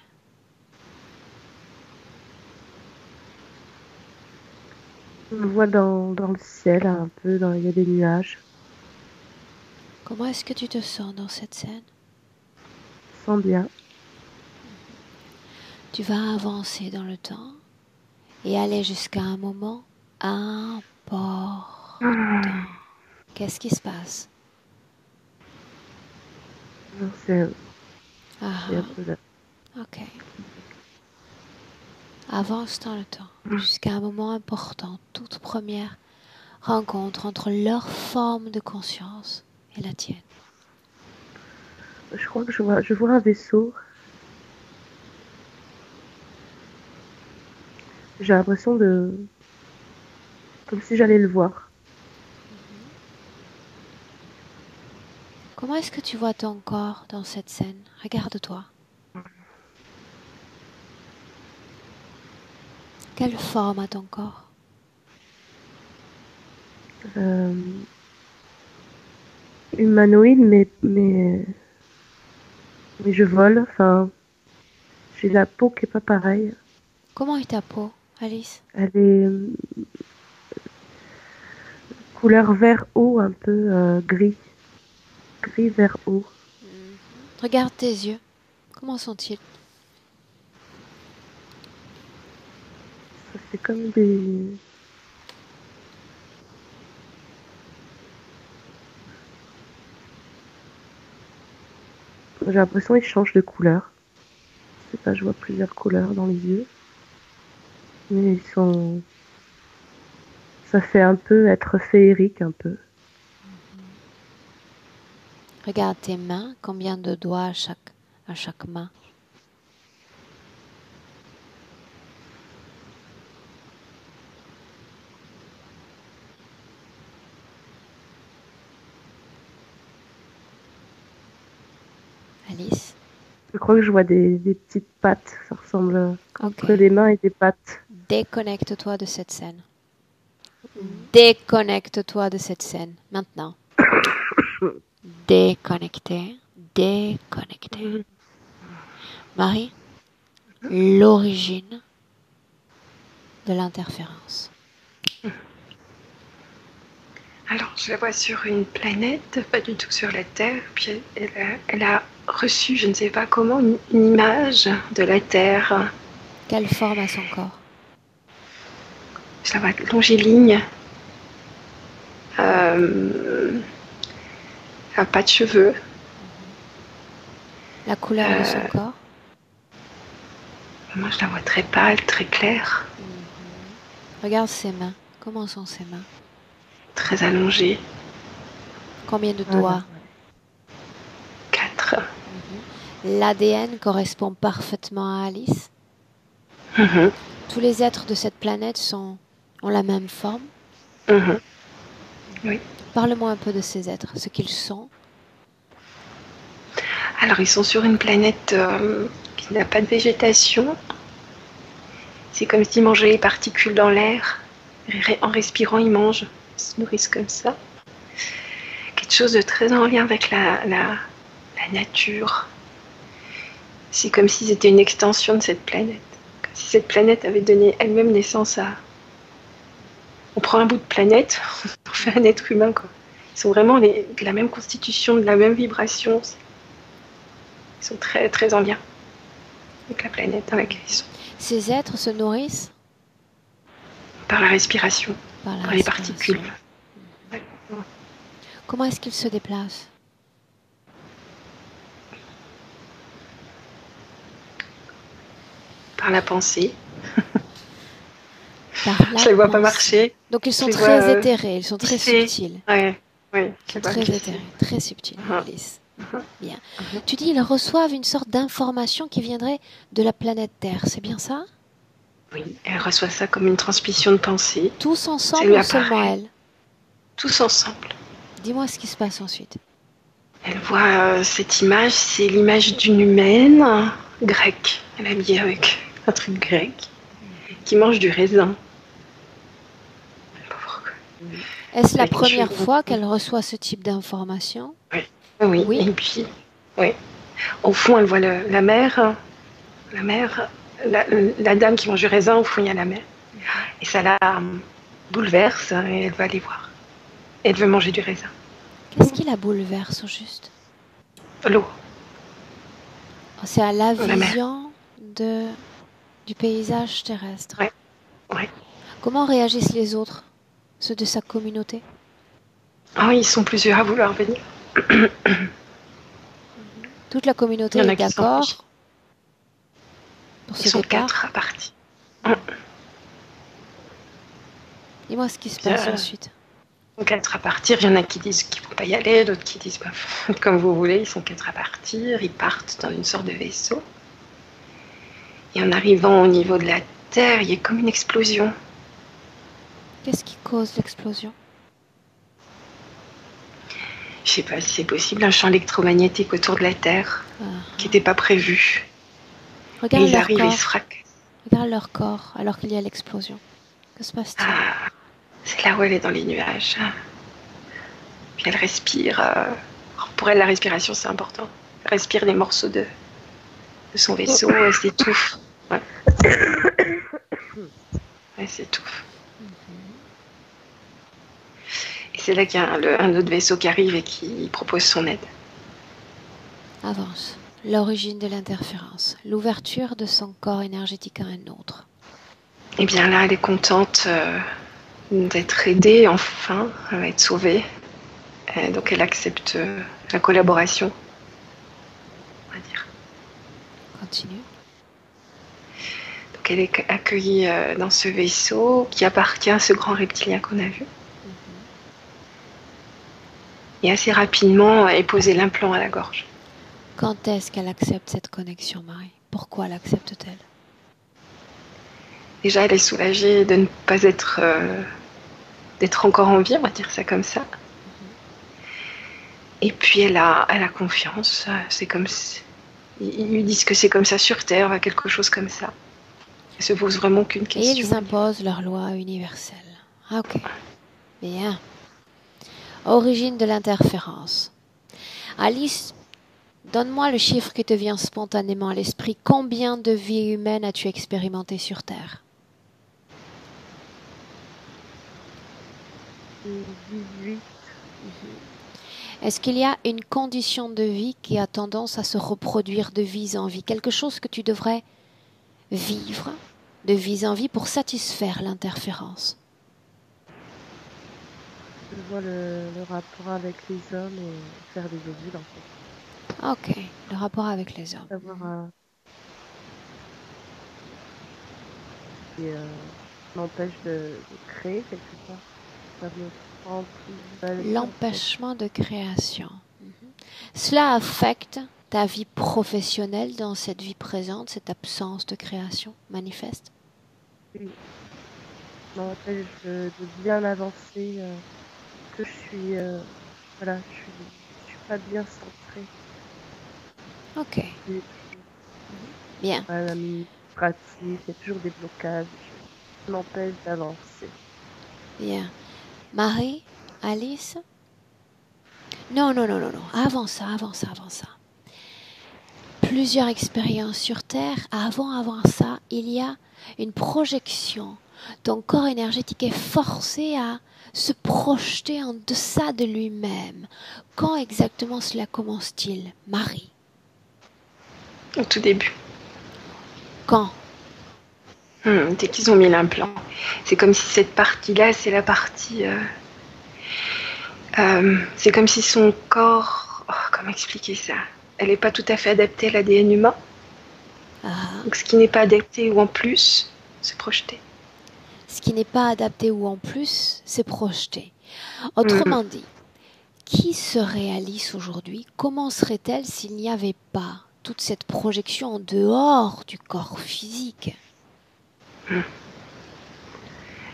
On le voit dans le ciel, un peu, il y a des nuages.
Comment est-ce que tu te sens dans cette scène?
Je me sens bien.
Tu vas avancer dans le temps et aller jusqu'à un moment important. Qu'est-ce qui se passe?
Non, c'est
Ah,
un peu là.
ok. Avance dans le temps jusqu'à un moment important, toute première rencontre entre leur forme de conscience et la tienne.
Je crois que je vois un vaisseau. J'ai l'impression de... comme si j'allais le voir.
Comment est-ce que tu vois ton corps dans cette scène? Regarde-toi. Quelle forme a ton corps?
Euh, humanoïde, mais je vole. Enfin, j'ai la peau qui est pas pareille.
Comment est ta peau, Alice?
Elle est couleur vert eau, un peu gris. Gris vert eau.
Regarde tes yeux. Comment sont-ils?
Ça fait comme des... J'ai l'impression qu'ils changent de couleur. Je sais pas, je vois plusieurs couleurs dans les yeux. Mais ils sont... Ça fait un peu être féerique, un peu.
Regarde tes mains. Combien de doigts à chaque main? Alice?
Je crois que je vois des petites pattes. Ça ressemble entre
Ok.
des mains et des pattes.
Déconnecte-toi de cette scène. Déconnecte-toi de cette scène. Maintenant. Déconnecté. Déconnecté. Marie, l'origine de l'interférence.
Alors, je la vois sur une planète, pas du tout sur la Terre. Puis elle a reçu, je ne sais pas comment, une image de la Terre.
Quelle forme a son corps?
Je la vois longiligne. Elle n'a pas de cheveux.
La couleur de son corps?
Moi, je la vois très pâle, très claire,
Regarde ses mains. Comment sont ses mains?
très allongée.
Combien de doigts?
4.
L'ADN correspond parfaitement à Alice. Tous les êtres de cette planète ont la même forme.
Oui.
Parle-moi un peu de ces êtres, ce qu'ils sont.
Alors, ils sont sur une planète qui n'a pas de végétation. C'est comme s'ils mangeaient les particules dans l'air. En respirant, ils mangent. Ils se nourrissent comme ça. Quelque chose de très en lien avec la nature. C'est comme si c'était une extension de cette planète. Comme si cette planète avait donné elle-même naissance à... On prend un bout de planète, on en fait un être humain, quoi. Ils sont vraiment de la même constitution, de la même vibration. Ils sont très, très en lien avec la planète dans laquelle ils sont.
Ces êtres se nourrissent
Par la respiration,
par la
par les
respiration.
particules.
Comment est-ce qu'ils se déplacent?
Par la pensée.
Par la
Je les vois pas
pensée.
marcher.
Donc ils sont
Je les
très
vois,
éthérés, ils sont très
glisser.
subtils.
Ouais, oui.
Ils sont très éthérés, très subtils,
Mhm.
Alice. Bien. Tu dis ils reçoivent une sorte d'information qui viendrait de la planète Terre, c'est bien ça?
Oui, elle reçoit ça comme une transmission de pensée.
Tous
Ça
ensemble
lui
ou seulement
apparaît.
elle?
Tous ensemble.
Dis-moi ce qui se passe ensuite.
Elle voit cette image, c'est l'image d'une humaine grecque. Elle est habillée avec un truc grec qui mange du raisin. Je sais pas pourquoi.
Est-ce la
Avec les
première
cheveux
fois
roux.
qu'elle reçoit ce type d'information?
Oui,
Oui.
et puis, oui. Au fond, elle voit la mer, la dame qui mange du raisin, au fond, il y a la mer. Et ça la bouleverse et elle va aller voir. Elle veut manger du raisin.
Qu'est-ce qui la bouleverse au juste?
L'eau,
C'est à la
la mer.
vision du paysage terrestre.
Ouais, ouais.
Comment réagissent les autres, ceux de sa communauté?
Ah oui, ils sont plusieurs à vouloir venir.
Toute la
Il
communauté
y en a
est
qui s'empêchent.
d'accord pour
Ils
ce
sont
départ.
4 à partir.
Dis-moi ce qui se
Puis,
passe ensuite.
Ils sont 4 à partir. Il y en a qui disent qu'ils ne vont pas y aller, d'autres qui disent bah, comme vous voulez. Ils sont 4 à partir. Ils partent dans une sorte de vaisseau. Et en arrivant au niveau de la Terre, il y a comme une explosion.
Qu'est-ce qui cause l'explosion?
Je ne sais pas si c'est possible, un champ électromagnétique autour de la Terre qui n'était pas prévu. Et
Regarde
ils
leur
arrivent et ils
corps.
se fracassent.
Regarde leur corps alors qu'il y a l'explosion. Que se passe-t-il?
Ah, c'est là où elle est dans les nuages. Puis elle respire. Pour elle, la respiration, c'est important. Elle respire des morceaux de son vaisseau. Elle s'étouffe. Ouais. Elle s'étouffe. Et c'est là qu'il y a un autre vaisseau qui arrive et qui propose son aide.
Avance. L'origine de l'interférence. L'ouverture de son corps énergétique à un autre.
Et bien là, elle est contente d'être aidée, enfin. Elle va être sauvée. Donc elle accepte la collaboration, on va dire.
Continue.
Donc elle est accueillie dans ce vaisseau qui appartient à ce grand reptilien qu'on a vu. Et assez rapidement est posé l'implant à la gorge.
Quand est-ce qu'elle accepte cette connexion, Marie? Pourquoi l'accepte-t-elle?
Déjà, elle est soulagée de ne pas être d'être encore en vie, on va dire ça comme ça. Et puis elle a confiance. C'est comme ils lui disent que c'est comme ça sur Terre, quelque chose comme ça. Elle se pose vraiment qu'une
Et
question.
ils imposent leur loi universelle. Ah, ok. Bien. Origine de l'interférence. Alice, donne-moi le chiffre qui te vient spontanément à l'esprit. Combien de vies humaines as-tu expérimenté sur Terre?
18.
Est-ce qu'il y a une condition de vie qui a tendance à se reproduire de vie en vie? Quelque chose que tu devrais vivre de vie en vie pour satisfaire l'interférence?
Je vois le rapport avec les hommes et faire des ovules en fait.
Ok, le rapport avec les hommes.
Savoir qui m'empêche de créer quelque part. Ça me prend plus de vie, en
L'empêchement de création. Cela affecte ta vie professionnelle dans cette vie présente, cette absence de création manifeste?
fait. Oui. M'empêche de bien avancer, que je suis voilà, je suis pas bien centrée.
Ok,
Et,
bien.
l'administratif, il y a toujours des blocages. Ça m'empêche d'avancer.
Bien. Marie, Alice? Non, non, non, non, non. Avant ça, avant ça, avant ça. Plusieurs expériences sur Terre. Avant ça, il y a une projection. Ton corps énergétique est forcé à se projeter en deçà de lui-même. Quand exactement cela commence-t-il, Marie?
Au tout début.
Quand?
Dès qu'ils ont mis l'implant. C'est comme si cette partie-là, c'est la partie... c'est comme si son corps... Oh, comment expliquer ça? Elle n'est pas tout à fait adaptée à l'ADN humain. Donc ce qui n'est pas adapté ou en plus, c'est projeté.
Ce qui n'est pas adapté ou en plus, c'est projeté. Autrement dit, qui serait Alice aujourd'hui? Comment serait-elle s'il n'y avait pas toute cette projection en dehors du corps physique?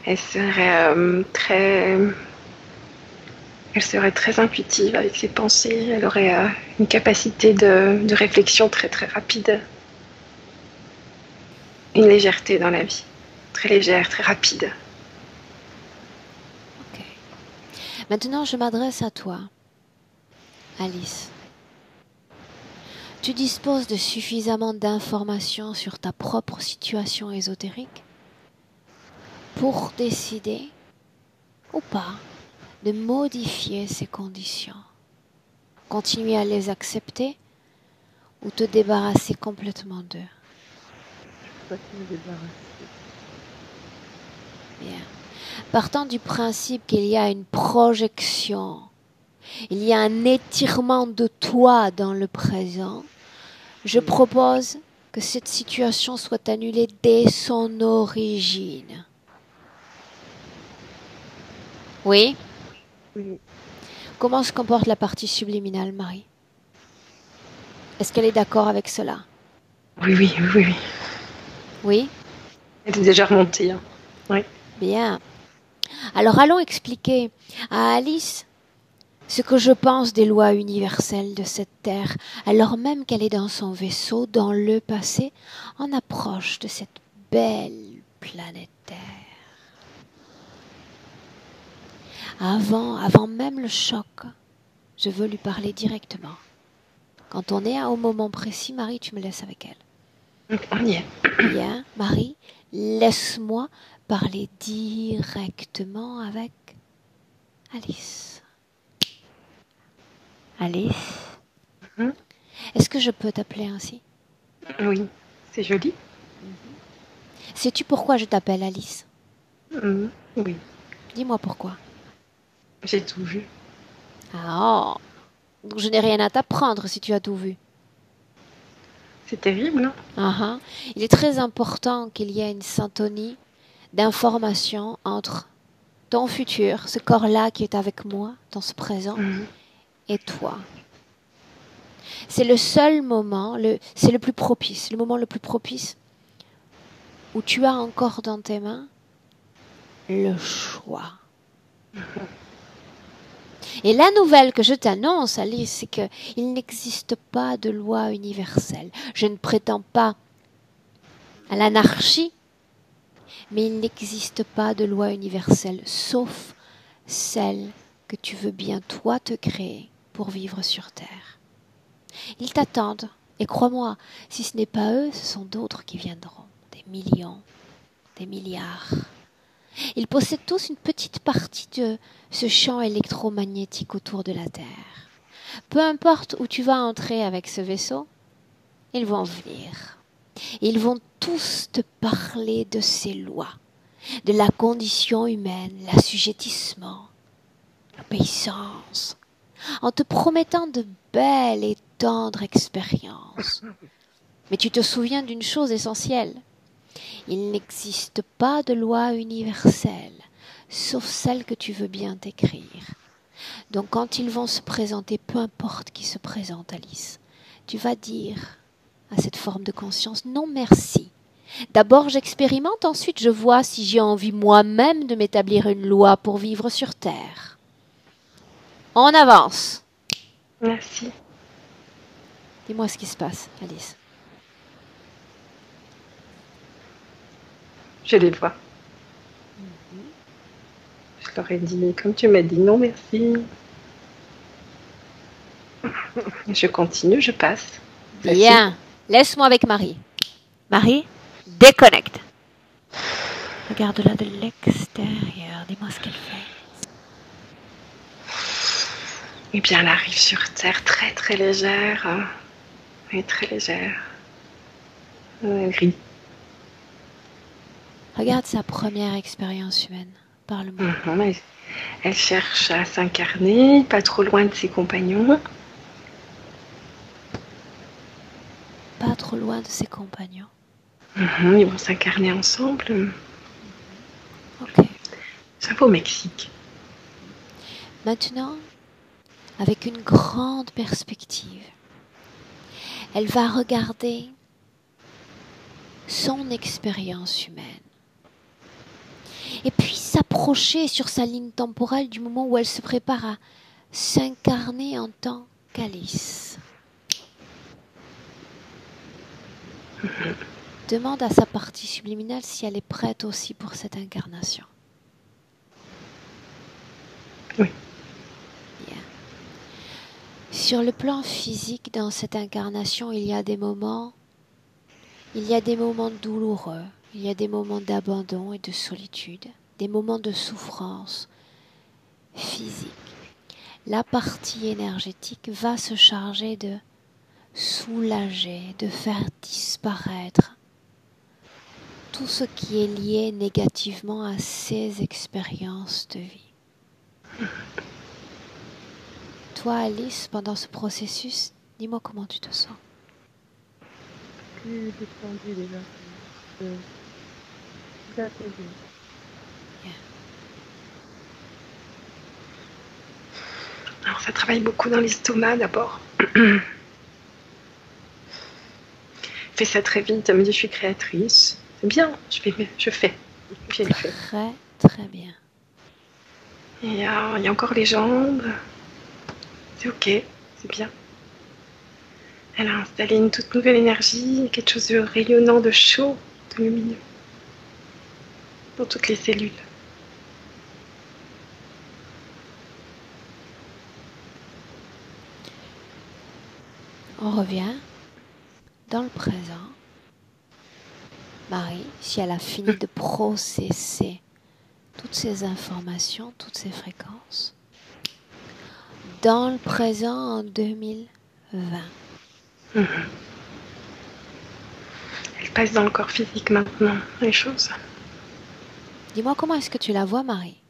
Elle serait Elle serait très intuitive avec ses pensées. Elle aurait une capacité de réflexion très très rapide. Une légèreté dans la vie. Très légère, très rapide.
Ok. Maintenant, je m'adresse à toi, Alice. Tu disposes de suffisamment d'informations sur ta propre situation ésotérique pour décider ou pas de modifier ces conditions. Continuer à les accepter ou te débarrasser complètement d'eux.
Je peux pas me débarrasser.
Bien. Partant du principe qu'il y a une projection, il y a un étirement de toi dans le présent, je propose que cette situation soit annulée dès son origine. Oui?
Oui.
Comment se comporte la partie subliminale, Marie? Est-ce qu'elle est d'accord avec cela?
Oui.
Oui?
Elle est déjà remontée. Hein. Oui.
Bien. Alors allons expliquer à Alice ce que je pense des lois universelles de cette terre, alors même qu'elle est dans son vaisseau, dans le passé, en approche de cette belle planète Terre. Avant même le choc, je veux lui parler directement. Quand on est au moment précis, Marie, tu me laisses avec elle.
On y est.
Bien, Marie, laisse-moi parler directement avec Alice. Alice, est-ce que je peux t'appeler ainsi?
Oui, c'est joli.
Sais-tu pourquoi je t'appelle Alice?
Oui,
Dis-moi pourquoi.
j'ai tout vu.
Ah, oh. Donc je n'ai rien à t'apprendre si tu as tout vu.
C'est terrible, hein?
Il est très important qu'il y ait une syntonie d'information entre ton futur, ce corps-là qui est avec moi dans ce présent, et toi. C'est le seul moment, c'est le plus propice, le moment le plus propice où tu as encore dans tes mains le choix. Et la nouvelle que je t'annonce, Alice, c'est qu'il n'existe pas de loi universelle. Je ne prétends pas à l'anarchie, mais il n'existe pas de loi universelle, sauf celle que tu veux bien toi te créer pour vivre sur Terre. Ils t'attendent, et crois-moi, si ce n'est pas eux, ce sont d'autres qui viendront, des millions, des milliards. Ils possèdent tous une petite partie de ce champ électromagnétique autour de la Terre. Peu importe où tu vas entrer avec ce vaisseau, ils vont venir. Ils vont tous te parler de ces lois, de la condition humaine, l'assujettissement, l'obéissance, en te promettant de belles et tendres expériences. Mais tu te souviens d'une chose essentielle. Il n'existe pas de loi universelle, sauf celle que tu veux bien t'écrire. Donc quand ils vont se présenter, peu importe qui se présente, Alice, tu vas dire à cette forme de conscience, non merci. D'abord j'expérimente, ensuite je vois si j'ai envie moi-même de m'établir une loi pour vivre sur Terre. On avance.
Merci.
Dis-moi ce qui se passe, Alice.
Je les vois. Je leur ai dit, comme tu m'as dit, non merci. Je continue, je passe.
Bien. Laisse-moi avec Marie. Marie, déconnecte. Regarde-la de l'extérieur. Dis-moi ce qu'elle fait.
Eh bien, elle arrive sur Terre très très légère. Elle est très légère. Gris.
Regarde sa première expérience humaine. Parle-moi.
Elle cherche à s'incarner, pas trop loin de ses compagnons.
Pas trop loin de ses compagnons.
Ils vont s'incarner ensemble.
Ok.
Ça va au Mexique.
Maintenant, avec une grande perspective, elle va regarder son expérience humaine. Et puis s'approcher sur sa ligne temporelle du moment où elle se prépare à s'incarner en tant qu'Alice. Demande à sa partie subliminale si elle est prête aussi pour cette incarnation.
Oui.
Bien. Sur le plan physique, dans cette incarnation, il y a des moments douloureux, il y a des moments d'abandon et de solitude, des moments de souffrance physique. La partie énergétique va se charger de soulager, de faire disparaître tout ce qui est lié négativement à ces expériences de vie. Toi, Alice, pendant ce processus, dis-moi comment tu te sens.
Plus détendu déjà. Plus apaisé.
Alors ça travaille beaucoup dans l'estomac d'abord. Fais ça très vite, elle me dit je suis créatrice. C'est bien, je fais. Puis elle fait.
Très, très bien.
Et il y a encore les jambes. C'est ok, c'est bien. Elle a installé une toute nouvelle énergie, quelque chose de rayonnant, de chaud, de lumineux. Dans toutes les cellules.
On revient dans le présent. Marie, si elle a fini de processer toutes ces informations, toutes ces fréquences, dans le présent en 2020.
Elle passe dans le corps physique maintenant, les choses.
Dis-moi comment est-ce que tu la vois, Marie?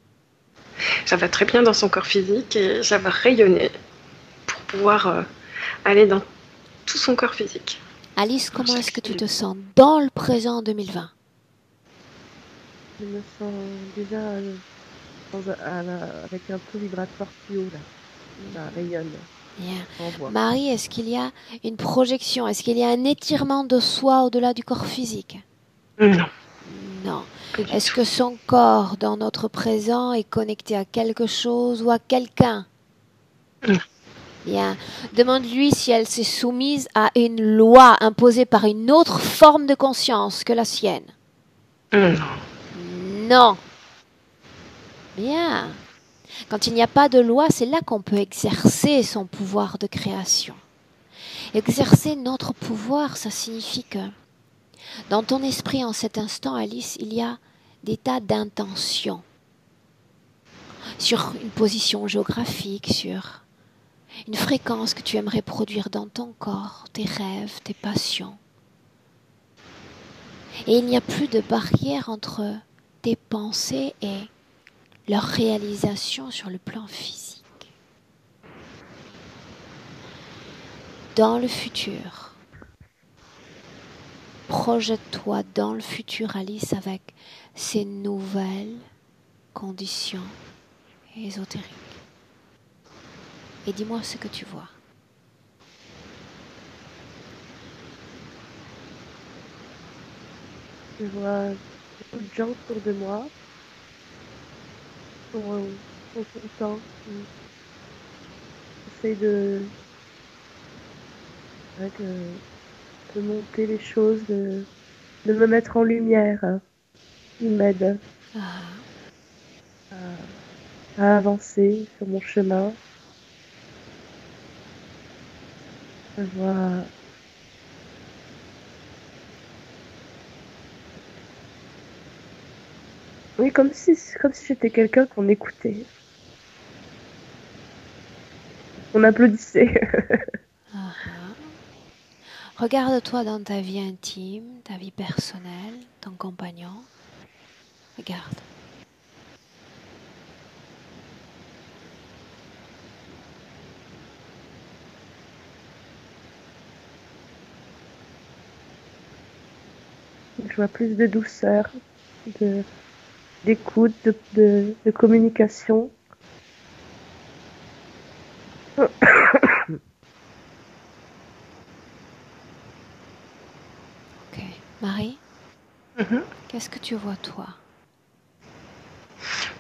Ça va très bien dans son corps physique et ça va rayonner pour pouvoir aller dans tout son corps physique.
Alice, comment est-ce que tu te sens dans le présent en 2020?
Je me sens déjà avec un taux vibratoire plus haut là. Ça rayonne.
Bien. Marie, est-ce qu'il y a une projection? Est-ce qu'il y a un étirement de soi au-delà du corps physique?
Non.
Non. Est-ce que son corps dans notre présent est connecté à quelque chose ou à quelqu'un?
Non.
Bien. Demande-lui si elle s'est soumise à une loi imposée par une autre forme de conscience que la sienne.
Non.
Non. Bien. Quand il n'y a pas de loi, c'est là qu'on peut exercer son pouvoir de création. Exercer notre pouvoir, ça signifie que dans ton esprit en cet instant, Alice, il y a des tas d'intentions sur une position géographique, sur une fréquence que tu aimerais produire dans ton corps, tes rêves, tes passions. Et il n'y a plus de barrière entre tes pensées et leur réalisation sur le plan physique. Dans le futur, projette-toi dans le futur, Alice, avec ces nouvelles conditions ésotériques. Et dis-moi ce que tu vois.
Je vois beaucoup de gens autour de moi qui sont contents, qui essayent de monter les choses, de me mettre en lumière. Ils m'aident à avancer sur mon chemin. Je vois oui, comme si j'étais quelqu'un qu'on écoutait. On applaudissait.
Regarde-toi dans ta vie intime, ta vie personnelle, ton compagnon. Regarde.
Je vois plus de douceur, d'écoute, de communication.
Ok. Marie, qu'est-ce que tu vois toi?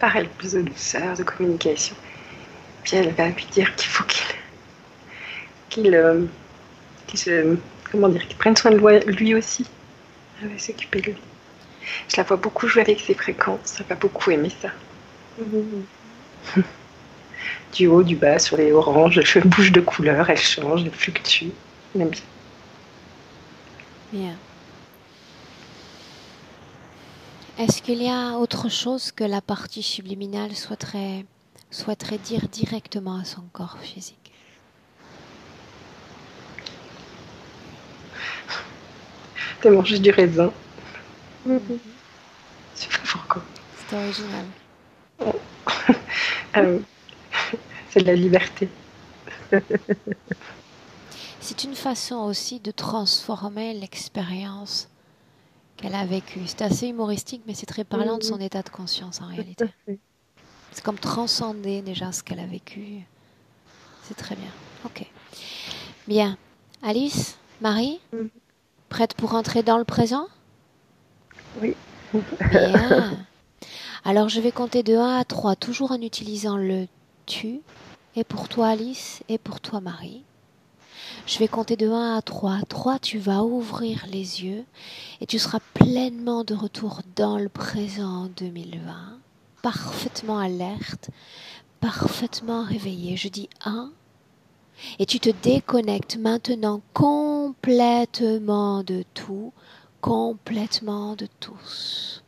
Pareil, plus de douceur, de communication. Puis elle va lui dire qu'il faut qu'il prenne soin de lui aussi. Elle va s'occuper de lui. Je la vois beaucoup jouer avec ses fréquences. Elle va beaucoup aimer ça. Du haut, du bas, sur les oranges, elle bouge de couleur, elle change, elle fluctue. Elle aime bien.
Bien. Est-ce qu'il y a autre chose que la partie subliminale souhaiterait souhaiterait dire directement à son corps physique?
T'as mangé du raisin.
Mhm.
Je sais pas pourquoi.
C'est original.
Euh, c'est de la liberté.
C'est une façon aussi de transformer l'expérience qu'elle a vécue. C'est assez humoristique, mais c'est très parlant de son état de conscience en
Tout à
réalité.
fait.
C'est comme transcender déjà ce qu'elle a vécu. C'est très bien. Ok. Bien. Alice, Marie,
Mhm.
prête pour entrer dans le présent?
Oui.
Bien. Alors je vais compter de 1 à 3, toujours en utilisant le tu. Et pour toi Alice, et pour toi Marie. Je vais compter de 1 à 3. 3, tu vas ouvrir les yeux et tu seras pleinement de retour dans le présent 2020, parfaitement alerte, parfaitement réveillé. Je dis 1 et tu te déconnectes maintenant complètement de tout, complètement de tous.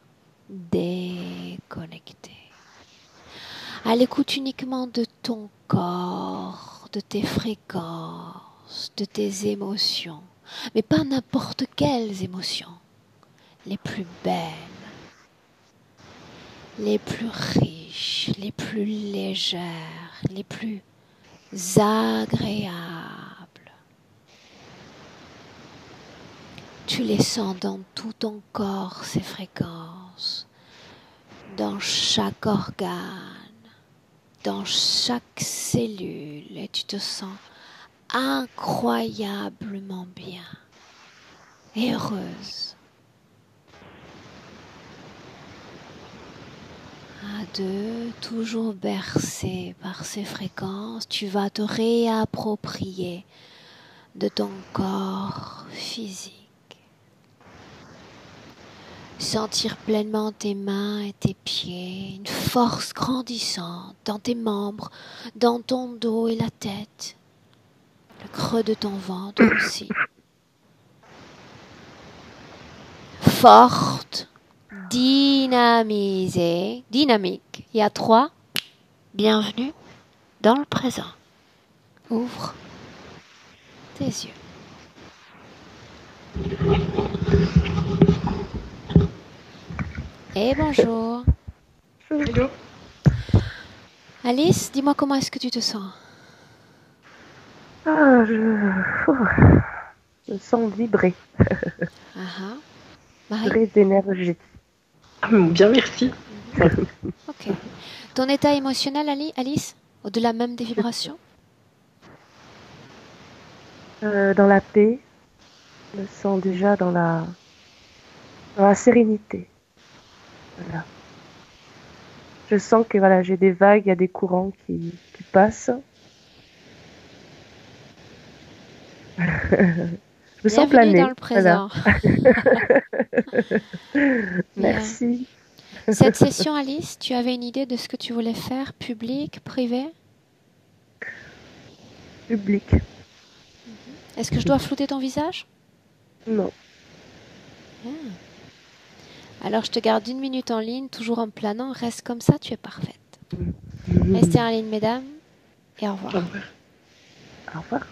Déconnecté. À l'écoute uniquement de ton corps, de tes fréquences, de tes émotions, mais pas n'importe quelles émotions, les plus belles, les plus riches, les plus légères, les plus agréables. Tu les sens dans tout ton corps, ces fréquences, dans chaque organe, dans chaque cellule, et tu te sens incroyablement bien et heureuse. À 2, toujours bercé par ces fréquences, tu vas te réapproprier de ton corps physique. Sentir pleinement tes mains et tes pieds, une force grandissante dans tes membres, dans ton dos et la tête, le creux de ton ventre aussi. Forte, dynamisée, dynamique. Et à 3, bienvenue dans le présent. Ouvre tes yeux. Et bonjour.
Hello.
Alice, dis-moi comment est-ce que tu te sens?
Ah, je sens vibrer,
Marie?
très énergétique.
Ah, bien, merci.
Ok. Ton état émotionnel, Alice? Au-delà même des vibrations?
Dans la paix, je me sens déjà dans la sérénité. Voilà. Je sens que voilà, j'ai des vagues, il y a des courants qui passent. Je me sens
Bienvenue dans
planer.
le
Voilà.
présent. Bien.
Merci.
Cette session, Alice, tu avais une idée de ce que tu voulais faire, public, privé?
Public.
Est-ce que je dois flouter ton visage?
Non.
Alors je te garde 1 minute en ligne, toujours en planant. Reste comme ça, tu es parfaite. Restez en ligne, mesdames, et au revoir.
Au revoir.
Au revoir.